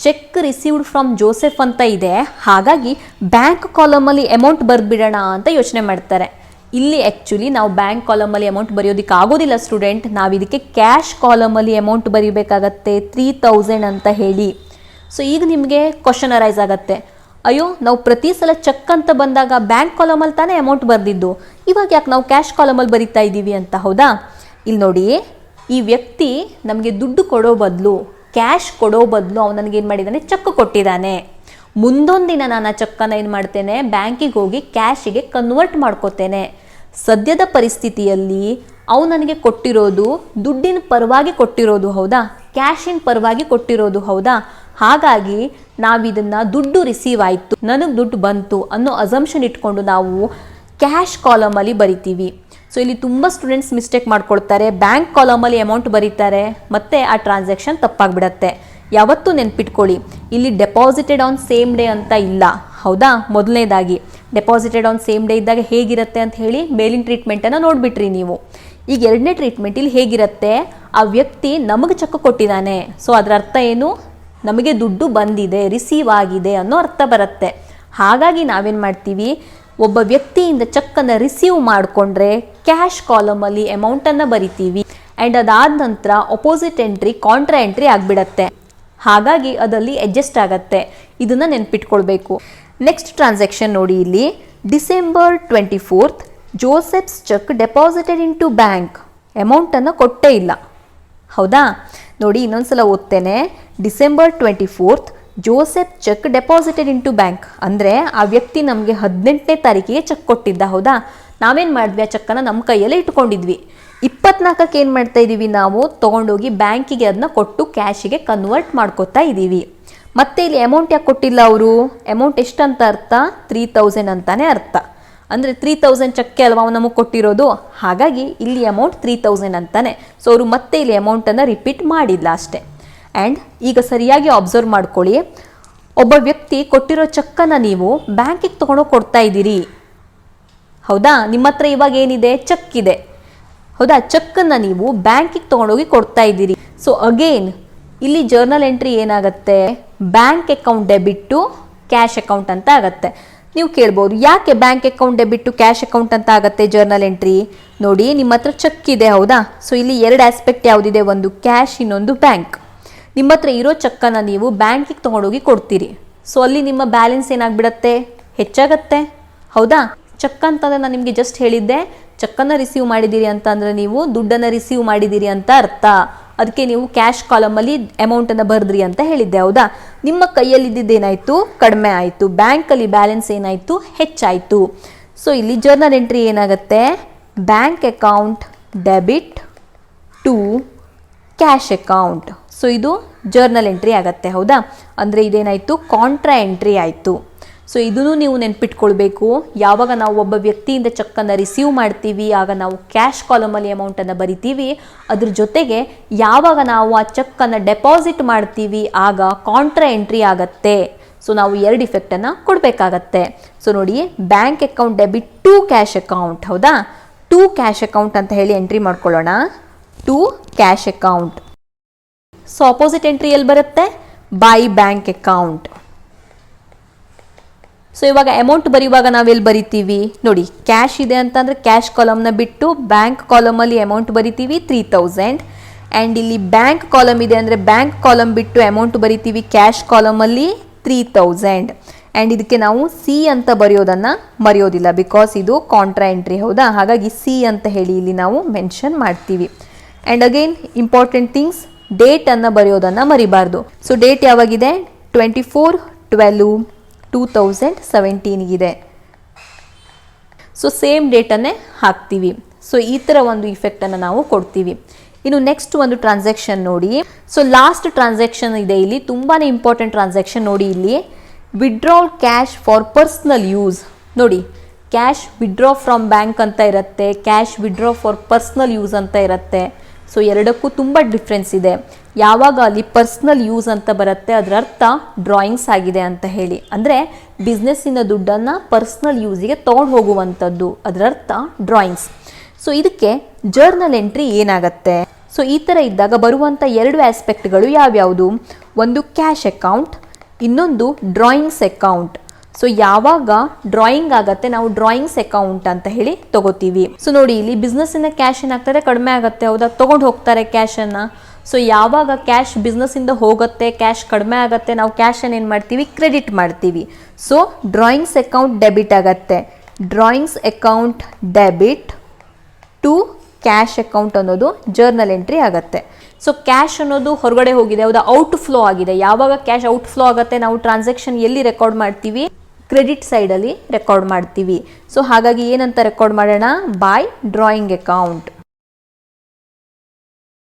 ಚೆಕ್ ರಿಸೀವ್ಡ್ ಫ್ರಮ್ ಜೋಸೆಫ್ ಅಂತ ಇದೆ, ಹಾಗಾಗಿ ಬ್ಯಾಂಕ್ ಕಾಲಮಲ್ಲಿ ಅಮೌಂಟ್ ಬರೆದ್ಬಿಡೋಣ ಅಂತ ಯೋಚನೆ ಮಾಡ್ತಾರೆ. ಇಲ್ಲಿ ಆ್ಯಕ್ಚುಲಿ ನಾವು ಬ್ಯಾಂಕ್ ಕಾಲಮಲ್ಲಿ ಅಮೌಂಟ್ ಬರೆಯೋದಕ್ಕೆ ಆಗೋದಿಲ್ಲ ಸ್ಟೂಡೆಂಟ್. ನಾವು ಇದಕ್ಕೆ ಕ್ಯಾಶ್ ಕಾಲಮಲ್ಲಿ ಅಮೌಂಟ್ ಬರೀಬೇಕಾಗತ್ತೆ 3,000 ಅಂತ ಹೇಳಿ. ಸೊ ಈಗ ನಿಮಗೆ ಕ್ವಶನ್ ಅರೈಸ್ ಆಗುತ್ತೆ, ಅಯ್ಯೋ ನಾವು ಪ್ರತಿ ಸಲ ಚೆಕ್ ಅಂತ ಬಂದಾಗ ಬ್ಯಾಂಕ್ ಕಾಲಮಲ್ಲಿ ತಾನೇ ಅಮೌಂಟ್ ಬರೆದಿದ್ದು, ಇವಾಗ ಯಾಕೆ ನಾವು ಕ್ಯಾಶ್ ಕಾಲಮಲ್ಲಿ ಬರಿತಾ ಇದ್ದೀವಿ ಅಂತ, ಹೌದಾ. ಇಲ್ಲಿ ನೋಡಿ, ಈ ವ್ಯಕ್ತಿ ನಮಗೆ ದುಡ್ಡು ಕೊಡೋ ಬದಲು, ಕ್ಯಾಶ್ ಕೊಡೋ ಬದಲು ಅವ್ನು ನನಗೇನು ಮಾಡಿದ್ದಾನೆ, ಚೆಕ್ ಕೊಟ್ಟಿದ್ದಾನೆ. ಮುಂದೊಂದು ದಿನ ನಾನು ಆ ಚೆಕ್ಕನ್ನು ಏನು ಮಾಡ್ತೇನೆ, ಬ್ಯಾಂಕಿಗೆ ಹೋಗಿ ಕ್ಯಾಶಿಗೆ ಕನ್ವರ್ಟ್ ಮಾಡ್ಕೋತೇನೆ. ಸದ್ಯದ ಪರಿಸ್ಥಿತಿಯಲ್ಲಿ ಅವನು ನನಗೆ ಕೊಟ್ಟಿರೋದು ದುಡ್ಡಿನ ಪರವಾಗಿ ಕೊಟ್ಟಿರೋದು, ಹೌದಾ, ಕ್ಯಾಶಿನ ಪರವಾಗಿ ಕೊಟ್ಟಿರೋದು, ಹೌದಾ. ಹಾಗಾಗಿ ನಾವಿದನ್ನು ದುಡ್ಡು ರಿಸೀವ್ ಆಯಿತು, ನನಗೆ ದುಡ್ಡು ಬಂತು ಅನ್ನೋ ಅಸಂಪ್ಷನ್ ಇಟ್ಕೊಂಡು ನಾವು ಕ್ಯಾಶ್ ಕಾಲಮಲ್ಲಿ ಬರಿತೀವಿ. ಸೊ ಇಲ್ಲಿ ತುಂಬ ಸ್ಟೂಡೆಂಟ್ಸ್ ಮಿಸ್ಟೇಕ್ ಮಾಡ್ಕೊಳ್ತಾರೆ, ಬ್ಯಾಂಕ್ ಕಾಲಮಲ್ಲಿ ಅಮೌಂಟ್ ಬರೀತಾರೆ, ಮತ್ತು ಆ ಟ್ರಾನ್ಸಾಕ್ಷನ್ ತಪ್ಪಾಗ್ಬಿಡತ್ತೆ. ಯಾವತ್ತೂ ನೆನ್ಪಿಟ್ಕೊಳ್ಳಿ, ಇಲ್ಲಿ ಡೆಪಾಸಿಟೆಡ್ ಆನ್ ಸೇಮ್ ಡೇ ಅಂತ ಇಲ್ಲ, ಹೌದಾ. ಮೊದಲನೇದಾಗಿ ಡೆಪಾಸಿಟೆಡ್ ಆನ್ ಸೇಮ್ ಡೇ ಇದ್ದಾಗ ಹೇಗಿರುತ್ತೆ ಅಂತ ಹೇಳಿ ಮೇಲಿನ ಟ್ರೀಟ್ಮೆಂಟನ್ನು ನೋಡಿಬಿಟ್ರಿ ನೀವು. ಈಗ ಎರಡನೇ ಟ್ರೀಟ್ಮೆಂಟ್ ಇಲ್ಲಿ ಹೇಗಿರುತ್ತೆ, ಆ ವ್ಯಕ್ತಿ ನಮಗೆ ಚೆಕ್ ಕೊಟ್ಟಿದ್ದಾನೆ. ಸೊ ಅದರ ಅರ್ಥ ಏನು? ನಮಗೆ ದುಡ್ಡು ಬಂದಿದೆ, ರಿಸೀವ್ ಆಗಿದೆ ಅನ್ನೋ ಅರ್ಥ ಬರುತ್ತೆ. ಹಾಗಾಗಿ ನಾವೇನು ಮಾಡ್ತೀವಿ, ಒಬ್ಬ ವ್ಯಕ್ತಿಯಿಂದ ಚೆಕ್ಕನ್ನು ರಿಸೀವ್ ಮಾಡಿಕೊಂಡ್ರೆ ಕ್ಯಾಶ್ ಕಾಲಮಲ್ಲಿ ಅಮೌಂಟನ್ನು ಬರಿತೀವಿ. ಆ್ಯಂಡ್ ಅದಾದ ನಂತರ ಅಪೋಸಿಟ್ ಎಂಟ್ರಿ ಕಾಂಟ್ರಾ ಎಂಟ್ರಿ ಆಗಿಬಿಡತ್ತೆ. ಹಾಗಾಗಿ ಅದಲ್ಲಿ ಅಡ್ಜಸ್ಟ್ ಆಗತ್ತೆ. ಇದನ್ನು ನೆನ್ಪಿಟ್ಕೊಳ್ಬೇಕು. ನೆಕ್ಸ್ಟ್ ಟ್ರಾನ್ಸಾಕ್ಷನ್ ನೋಡಿ, ಇಲ್ಲಿ December 24 Joseph's cheque deposited into bank. ಅಮೌಂಟನ್ನು ಕೊಟ್ಟೇ ಇಲ್ಲ, ಹೌದಾ? ನೋಡಿ ಇನ್ನೊಂದ್ಸಲ ಓದ್ತೇನೆ. December 24 Joseph cheque deposited into bank ಅಂದರೆ ಆ ವ್ಯಕ್ತಿ ನಮಗೆ 18ನೇ ತಾರೀಕಿಗೆ ಚೆಕ್ ಕೊಟ್ಟಿದ್ದ, ಹೌದಾ? ನಾವೇನು ಮಾಡಿದ್ವಿ, ಆ ಚೆಕ್ಕನ್ನು ನಮ್ಮ ಕೈಯಲ್ಲೇ ಇಟ್ಕೊಂಡಿದ್ವಿ. 24ಕ್ಕೆ ಏನು ಮಾಡ್ತಾ ಇದ್ದೀವಿ, ನಾವು ತೊಗೊಂಡೋಗಿ ಬ್ಯಾಂಕಿಗೆ ಅದನ್ನ ಕೊಟ್ಟು ಕ್ಯಾಶಿಗೆ ಕನ್ವರ್ಟ್ ಮಾಡ್ಕೋತಾ ಇದ್ದೀವಿ. ಮತ್ತೆ ಇಲ್ಲಿ ಅಮೌಂಟ್ ಯಾಕೆ ಕೊಟ್ಟಿಲ್ಲ ಅವರು? ಅಮೌಂಟ್ ಎಷ್ಟಂತ ಅರ್ಥ? 3000 ಅಂತಾನೆ ಅರ್ಥ. ಅಂದರೆ 3000 ಚೆಕ್ಕೆ ಅಲ್ವಾ ನಮಗೆ ಕೊಟ್ಟಿರೋದು, ಹಾಗಾಗಿ ಇಲ್ಲಿ ಅಮೌಂಟ್ 3000 ಅಂತಾನೆ. ಸೊ ಅವರು ಮತ್ತೆ ಇಲ್ಲಿ ಅಮೌಂಟನ್ನು ರಿಪೀಟ್ ಮಾಡಿಲ್ಲ ಅಷ್ಟೇ. ಆ್ಯಂಡ್ ಈಗ ಸರಿಯಾಗಿ ಅಬ್ಸರ್ವ್ ಮಾಡ್ಕೊಳ್ಳಿ, ಒಬ್ಬ ವ್ಯಕ್ತಿ ಕೊಟ್ಟಿರೋ ಚೆಕ್ಕನ್ನು ನೀವು ಬ್ಯಾಂಕಿಗೆ ತೊಗೊಂಡೋಗಿ ಕೊಡ್ತಾ ಇದ್ದೀರಿ, ಹೌದಾ? ನಿಮ್ಮ ಹತ್ರ ಇವಾಗ ಏನಿದೆ, ಚೆಕ್ ಇದೆ, ಹೌದಾ? ಚೆಕ್ಕನ್ನು ನೀವು ಬ್ಯಾಂಕಿಗೆ ತೊಗೊಂಡೋಗಿ ಕೊಡ್ತಾ ಇದ್ದೀರಿ. ಸೊ ಅಗೇನ್ ಇಲ್ಲಿ ಜರ್ನಲ್ ಎಂಟ್ರಿ ಏನಾಗುತ್ತೆ, bank account debit to cash account ಅಂತ ಆಗುತ್ತೆ. ನೀವು ಕೇಳ್ಬೋದು, ಯಾಕೆ bank account debit to cash account ಅಂತ ಆಗುತ್ತೆ ಜರ್ನಲ್ ಎಂಟ್ರಿ? ನೋಡಿ, ನಿಮ್ಮ ಹತ್ರ ಚೆಕ್ ಇದೆ, ಹೌದಾ? ಸೊ ಇಲ್ಲಿ ಎರಡು ಆಸ್ಪೆಕ್ಟ್ ಯಾವುದಿದೆ, ಒಂದು ಕ್ಯಾಶ್, ಇನ್ನೊಂದು ಬ್ಯಾಂಕ್. ನಿಮ್ಮ ಹತ್ರ ಇರೋ ಚೆಕ್ಕನ್ನು ನೀವು ಬ್ಯಾಂಕಿಗೆ ತೊಗೊಂಡೋಗಿ ಕೊಡ್ತೀರಿ. ಸೊ ಅಲ್ಲಿ ನಿಮ್ಮ ಬ್ಯಾಲೆನ್ಸ್ ಏನಾಗ್ಬಿಡತ್ತೆ, ಹೆಚ್ಚಾಗತ್ತೆ, ಹೌದಾ? ಚೆಕ್ ಅಂತಂದರೆ ನಾನು ನಿಮಗೆ ಜಸ್ಟ್ ಹೇಳಿದ್ದೆ, ಚೆಕ್ಕನ್ನು ರಿಸೀವ್ ಮಾಡಿದ್ದೀರಿ ಅಂತ ಅಂದರೆ ನೀವು ದುಡ್ಡನ್ನು ರಿಸೀವ್ ಮಾಡಿದ್ದೀರಿ ಅಂತ ಅರ್ಥ. ಅದಕ್ಕೆ ನೀವು ಕ್ಯಾಶ್ ಕಾಲಮಲ್ಲಿ ಅಮೌಂಟನ್ನು ಬರೆದ್ರಿ ಅಂತ ಹೇಳಿದ್ದೆ, ಹೌದಾ? ನಿಮ್ಮ ಕೈಯಲ್ಲಿದ್ದೇನಾಯಿತು, ಕಡಿಮೆ ಆಯಿತು. ಬ್ಯಾಂಕಲ್ಲಿ ಬ್ಯಾಲೆನ್ಸ್ ಏನಾಯಿತು, ಹೆಚ್ಚಾಯಿತು. ಸೊ ಇಲ್ಲಿ ಜರ್ನಲ್ ಎಂಟ್ರಿ ಏನಾಗುತ್ತೆ, bank account debit to cash account. So ಇದು ಜರ್ನಲ್ ಎಂಟ್ರಿ ಆಗುತ್ತೆ, ಹೌದಾ? ಅಂದರೆ ಇದೇನಾಯಿತು, ಕಾಂಟ್ರಾ ಎಂಟ್ರಿ ಆಯಿತು. ಸೊ ಇದನ್ನು ನೀವು ನೆನ್ಪಿಟ್ಕೊಳ್ಬೇಕು. ಯಾವಾಗ ನಾವು ಒಬ್ಬ ವ್ಯಕ್ತಿಯಿಂದ ಚೆಕ್ಕನ್ನು ರಿಸೀವ್ ಮಾಡ್ತೀವಿ, ಆಗ ನಾವು ಕ್ಯಾಶ್ ಕಾಲಮಲ್ಲಿ ಅಮೌಂಟನ್ನು ಬರಿತೀವಿ. ಅದ್ರ ಜೊತೆಗೆ ಯಾವಾಗ ನಾವು ಆ ಚೆಕ್ಕನ್ನು ಡೆಪಾಸಿಟ್ ಮಾಡ್ತೀವಿ, ಆಗ ಕಾಂಟ್ರಾ ಎಂಟ್ರಿ ಆಗತ್ತೆ. ಸೊ ನಾವು ಎರಡು ಇಫೆಕ್ಟನ್ನು ಕೊಡಬೇಕಾಗತ್ತೆ. ಸೊ ನೋಡಿ, bank account debit to cash account, ಹೌದಾ? ಟು ಕ್ಯಾಶ್ ಅಕೌಂಟ್ ಅಂತ ಹೇಳಿ ಎಂಟ್ರಿ ಮಾಡ್ಕೊಳ್ಳೋಣ, to cash account. So opposite entry ಎಲ್ಲಿ ಬರುತ್ತೆ, ಬೈ ಬ್ಯಾಂಕ್ ಅಕೌಂಟ್. ಸೊ ಇವಾಗ ಅಮೌಂಟ್ ಬರೆಯುವಾಗ ನಾವೆಲ್ಲಿ ಬರಿತೀವಿ ನೋಡಿ, ಕ್ಯಾಶ್ ಇದೆ ಅಂತಂದರೆ ಕ್ಯಾಶ್ ಕಾಲಮ್ನ ಬಿಟ್ಟು ಬ್ಯಾಂಕ್ ಕಾಲಮಲ್ಲಿ ಅಮೌಂಟ್ ಬರಿತೀವಿ 3000. ಆ್ಯಂಡ್ ಇಲ್ಲಿ ಬ್ಯಾಂಕ್ ಕಾಲಮ್ ಇದೆ ಅಂದರೆ ಬ್ಯಾಂಕ್ ಕಾಲಮ್ ಬಿಟ್ಟು ಅಮೌಂಟ್ ಬರಿತೀವಿ ಕ್ಯಾಶ್ ಕಾಲಮಲ್ಲಿ 3000. ಆ್ಯಂಡ್ ಇದಕ್ಕೆ ನಾವು ಸಿ ಅಂತ ಬರೆಯೋದನ್ನು ಮರೆಯೋದಿಲ್ಲ, ಬಿಕಾಸ್ ಇದು ಕಾಂಟ್ರಾ ಎಂಟ್ರಿ, ಹೌದಾ? ಹಾಗಾಗಿ ಸಿ ಅಂತ ಹೇಳಿ ಇಲ್ಲಿ ನಾವು ಮೆನ್ಷನ್ ಮಾಡ್ತೀವಿ. ಆ್ಯಂಡ್ ಅಗೈನ್ ಇಂಪಾರ್ಟೆಂಟ್ ಥಿಂಗ್ಸ್, ಡೇಟನ್ನು ಬರೆಯೋದನ್ನು ಮರಿಬಾರ್ದು. ಸೊ ಡೇಟ್ ಯಾವಾಗಿದೆ, 24/12/2017 ಇದೆ. ಸೊ ಸೇಮ್ ಡೇಟನ್ನೇ ಹಾಕ್ತೀವಿ. ಸೊ ಈ ಥರ ಒಂದು ಇಫೆಕ್ಟನ್ನು ನಾವು ಕೊಡ್ತೀವಿ. ಇನ್ನು ನೆಕ್ಸ್ಟ್ ಒಂದು ಟ್ರಾನ್ಸಾಕ್ಷನ್ ನೋಡಿ. ಸೊ ಲಾಸ್ಟ್ ಟ್ರಾನ್ಸಾಕ್ಷನ್ ಇದೆ ಇಲ್ಲಿ, ತುಂಬಾ ಇಂಪಾರ್ಟೆಂಟ್ ಟ್ರಾನ್ಸಾಕ್ಷನ್ ನೋಡಿ. ಇಲ್ಲಿ withdrawal cash for personal use. ನೋಡಿ, ಕ್ಯಾಶ್ ವಿಡ್ರಾ ಫ್ರಮ್ ಬ್ಯಾಂಕ್ ಅಂತ ಇರುತ್ತೆ, cash withdraw for personal use ಅಂತ ಇರುತ್ತೆ. ಸೊ ಎರಡಕ್ಕೂ ತುಂಬ ಡಿಫ್ರೆನ್ಸ್ ಇದೆ. ಯಾವಾಗ ಅಲ್ಲಿ ಪರ್ಸ್ನಲ್ ಯೂಸ್ ಅಂತ ಬರುತ್ತೆ, ಅದರ ಅರ್ಥ ಡ್ರಾಯಿಂಗ್ಸ್ ಆಗಿದೆ ಅಂತ ಹೇಳಿ. ಅಂದರೆ ಬಿಸ್ನೆಸ್ಸಿನ ದುಡ್ಡನ್ನು ಪರ್ಸ್ನಲ್ ಯೂಸಿಗೆ ತೊಗೊಂಡು ಹೋಗುವಂಥದ್ದು, ಅದರ ಅರ್ಥ ಡ್ರಾಯಿಂಗ್ಸ್. ಸೊ ಇದಕ್ಕೆ ಜರ್ನಲ್ ಎಂಟ್ರಿ ಏನಾಗುತ್ತೆ? ಸೊ ಈ ಥರ ಇದ್ದಾಗ ಬರುವಂಥ ಎರಡು ಆಸ್ಪೆಕ್ಟ್ಗಳು ಯಾವ್ಯಾವುದು? ಒಂದು ಕ್ಯಾಶ್ ಅಕೌಂಟ್, ಇನ್ನೊಂದು ಡ್ರಾಯಿಂಗ್ಸ್ ಅಕೌಂಟ್. ಸೊ ಯಾವಾಗ ಡ್ರಾಯಿಂಗ್ ಆಗತ್ತೆ, ನಾವು ಡ್ರಾಯಿಂಗ್ಸ್ ಅಕೌಂಟ್ ಅಂತ ಹೇಳಿ ತಗೋತೀವಿ. ಸೊ ನೋಡಿ, ಇಲ್ಲಿ ಬಿಸ್ನೆಸ್ಸಿನ ಕ್ಯಾಶ್ ಏನಾಗ್ತದೆ, ಕಡಿಮೆ ಆಗುತ್ತೆ, ಹೌದಾ? ತೊಗೊಂಡು ಹೋಗ್ತಾರೆ ಕ್ಯಾಶನ್ನು. ಸೊ ಯಾವಾಗ ಕ್ಯಾಶ್ ಬಿಸ್ನೆಸ್ಸಿಂದ ಹೋಗುತ್ತೆ, ಕ್ಯಾಶ್ ಕಡಿಮೆ ಆಗುತ್ತೆ, ನಾವು ಕ್ಯಾಶನ್ನು ಏನು ಮಾಡ್ತೀವಿ, ಕ್ರೆಡಿಟ್ ಮಾಡ್ತೀವಿ. ಸೊ ಡ್ರಾಯಿಂಗ್ಸ್ ಅಕೌಂಟ್ ಡೆಬಿಟ್ ಆಗತ್ತೆ. Drawings account debit to cash account ಅನ್ನೋದು ಜರ್ನಲ್ ಎಂಟ್ರಿ ಆಗುತ್ತೆ. ಸೊ ಕ್ಯಾಶ್ ಅನ್ನೋದು ಹೊರಗಡೆ ಹೋಗಿದೆ, ಹೌದಾ? ಔಟ್ ಫ್ಲೋ ಆಗಿದೆ. ಯಾವಾಗ ಕ್ಯಾಶ್ ಔಟ್ ಫ್ಲೋ ಆಗುತ್ತೆ, ನಾವು ಟ್ರಾನ್ಸಾಕ್ಷನ್ ಎಲ್ಲಿ ರೆಕಾರ್ಡ್ ಮಾಡ್ತೀವಿ, ಕ್ರೆಡಿಟ್ ಸೈಡಲ್ಲಿ ರೆಕಾರ್ಡ್ ಮಾಡ್ತೀವಿ. ಸೊ ಹಾಗಾಗಿ ಏನಂತ ರೆಕಾರ್ಡ್ ಮಾಡೋಣ, by drawing account.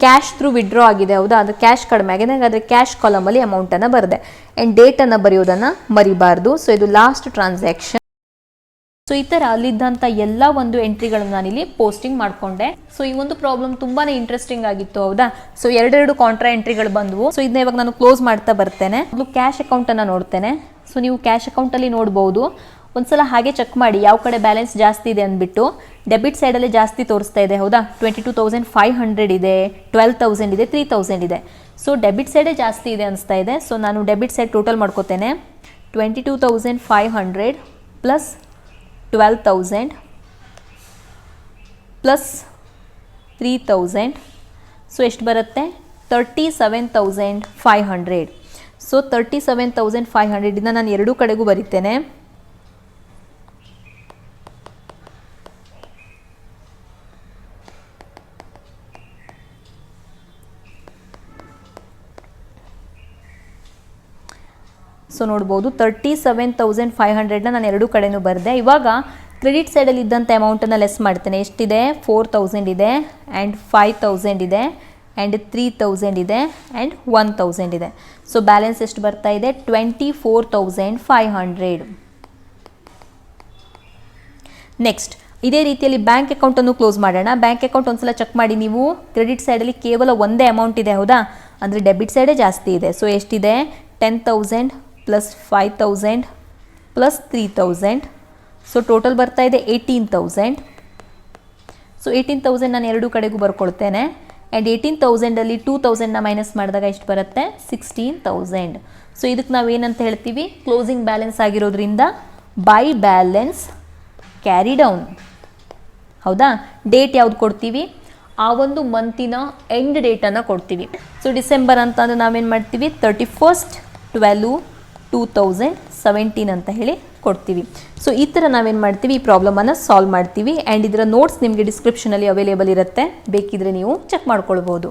Cash through withdraw ಆಗಿದೆ, ಹೌದಾ? ಅದು ಕ್ಯಾಶ್ ಕಡಿಮೆ ಆಗಿದೆ, ಹಾಗಾದರೆ ಕ್ಯಾಶ್ ಕಾಲಮಲ್ಲಿ ಅಮೌಂಟನ್ನು ಬರೆದೆ. ಆ್ಯಂಡ್ ಡೇಟನ್ನು ಬರೆಯೋದನ್ನು ಮರಿಬಾರ್ದು. ಸೊ ಇದು ಲಾಸ್ಟ್ ಟ್ರಾನ್ಸಾಕ್ಷನ್. ಸೊ ಈ ಥರ ಅಲ್ಲಿದ್ದಂಥ ಎಲ್ಲ ಒಂದು ಎಂಟ್ರಿಗಳನ್ನು ನಾನಿಲ್ಲಿ ಪೋಸ್ಟಿಂಗ್ ಮಾಡಿಕೊಂಡೆ. ಸೊ ಈ ಒಂದು ಪ್ರಾಬ್ಲಮ್ ತುಂಬಾ ಇಂಟ್ರೆಸ್ಟಿಂಗ್ ಆಗಿತ್ತು, ಹೌದಾ? ಸೊ ಎರಡೆರಡು ಕಾಂಟ್ರಾ ಎಂಟ್ರಿಗಳು ಬಂದವು. ಸೊ ಇದನ್ನ ಇವಾಗ ನಾನು ಕ್ಲೋಸ್ ಮಾಡ್ತಾ ಬರ್ತೇನೆ. ಕ್ಯಾಶ್ ಅಕೌಂಟನ್ನು ನೋಡ್ತೇನೆ. ಸೊ ನೀವು ಕ್ಯಾಶ್ ಅಕೌಂಟಲ್ಲಿ ನೋಡ್ಬೋದು, ಒಂದ್ಸಲ ಹಾಗೆ ಚೆಕ್ ಮಾಡಿ ಯಾವ ಕಡೆ ಬ್ಯಾಲೆನ್ಸ್ ಜಾಸ್ತಿ ಇದೆ ಅಂದ್ಬಿಟ್ಟು. ಡೆಬಿಟ್ ಸೈಡಲ್ಲಿ ಜಾಸ್ತಿ ತೋರಿಸ್ತಾ ಇದೆ ಹೌದಾ, 22,500 ಇದೆ, 12,000 ಇದೆ, 3,000 ಇದೆ. ಸೊ ಡೆಬಿಟ್ ಸೈಡೇ ಜಾಸ್ತಿ ಇದೆ ಅನಿಸ್ತಾ ಇದೆ. ಸೊ ನಾನು ಡೆಬಿಟ್ ಸೈಡ್ ಟೋಟಲ್ ಮಾಡ್ಕೋತೇನೆ. 22,500 ಪ್ಲಸ್ 12,000 ಪ್ಲಸ್ 3,000. ಸೊ ಎಷ್ಟು ಬರುತ್ತೆ? 37,500. ಸೊ 37,500 ಇಂದ ನಾನು ಎರಡೂ ಕಡೆಗೂ ಬರೀತೇನೆ. ಸೊ ನೋಡ್ಬೋದು 37,500ನ ನಾನು ಎರಡೂ ಕಡೆನೂ ಬರೆದೆ. ಇವಾಗ ಕ್ರೆಡಿಟ್ ಸೈಡಲ್ಲಿ ಇದ್ದಂಥ ಅಮೌಂಟನ್ನು ಲೆಸ್ ಮಾಡ್ತೇನೆ. ಎಷ್ಟಿದೆ? 4,000 ಇದೆ, ಆ್ಯಂಡ್ 5,000 ಇದೆ, ಆ್ಯಂಡ್ 3,000 ಇದೆ, ಆ್ಯಂಡ್ 1,000 ಇದೆ. ಸೊ ಬ್ಯಾಲೆನ್ಸ್ ಎಷ್ಟು ಬರ್ತಾ ಇದೆ? 24,500. ನೆಕ್ಸ್ಟ್ ಇದೇ ರೀತಿಯಲ್ಲಿ ಬ್ಯಾಂಕ್ ಅಕೌಂಟನ್ನು ಕ್ಲೋಸ್ ಮಾಡೋಣ. ಬ್ಯಾಂಕ್ ಅಕೌಂಟ್ ಒಂದ್ಸಲ ಚೆಕ್ ಮಾಡಿ ನೀವು. ಕ್ರೆಡಿಟ್ ಸೈಡಲ್ಲಿ ಕೇವಲ ಒಂದೇ ಅಮೌಂಟ್ ಇದೆ ಹೌದಾ, ಅಂದರೆ ಡೆಬಿಟ್ ಸೈಡೇ ಜಾಸ್ತಿ ಇದೆ. ಸೊ ಎಷ್ಟಿದೆ? 10,000 ಪ್ಲಸ್ 5,000 ಪ್ಲಸ್ 3,000. ಸೊ ಟೋಟಲ್ ಬರ್ತಾ ಇದೆ 18,000. ಸೊ 18,000 ನಾನು ಎರಡೂ ಕಡೆಗೂ ಬರ್ಕೊಳ್ತೇನೆ. ಆ್ಯಂಡ್ 18,000ಅಲ್ಲಿ 2,000ನ ಮೈನಸ್ ಮಾಡಿದಾಗ ಎಷ್ಟು ಬರುತ್ತೆ? 16,000. ಸೊ ಇದಕ್ಕೆ ನಾವೇನಂತ ಹೇಳ್ತೀವಿ? ಕ್ಲೋಸಿಂಗ್ ಬ್ಯಾಲೆನ್ಸ್ ಆಗಿರೋದ್ರಿಂದ ಬೈ ಬ್ಯಾಲೆನ್ಸ್ ಕ್ಯಾರಿ ಡೌನ್ ಹೌದಾ. ಡೇಟ್ ಯಾವ್ದು ಕೊಡ್ತೀವಿ? ಆ ಒಂದು ಮಂತಿನ ಎಂಡ್ ಡೇಟನ್ನು ಕೊಡ್ತೀವಿ. ಸೊ ಡಿಸೆಂಬರ್ ಅಂತಂದರೆ ನಾವೇನು ಮಾಡ್ತೀವಿ? 31/12/2017 ಅಂತ ಹೇಳಿ ಕೊಡ್ತೀವಿ. ಸೊ ಈ ಥರ ನಾವೇನು ಮಾಡ್ತೀವಿ? ಈ ಪ್ರಾಬ್ಲಮನ್ನು ಸಾಲ್ವ್ ಮಾಡ್ತೀವಿ. ಆ್ಯಂಡ್ ಇದರ ನೋಟ್ಸ್ ನಿಮಗೆ ಡಿಸ್ಕ್ರಿಪ್ಷನಲ್ಲಿ ಅವೈಲೇಬಲ್ ಇರುತ್ತೆ, ಬೇಕಿದ್ರೆ ನೀವು ಚೆಕ್ ಮಾಡ್ಕೊಳ್ಬೋದು.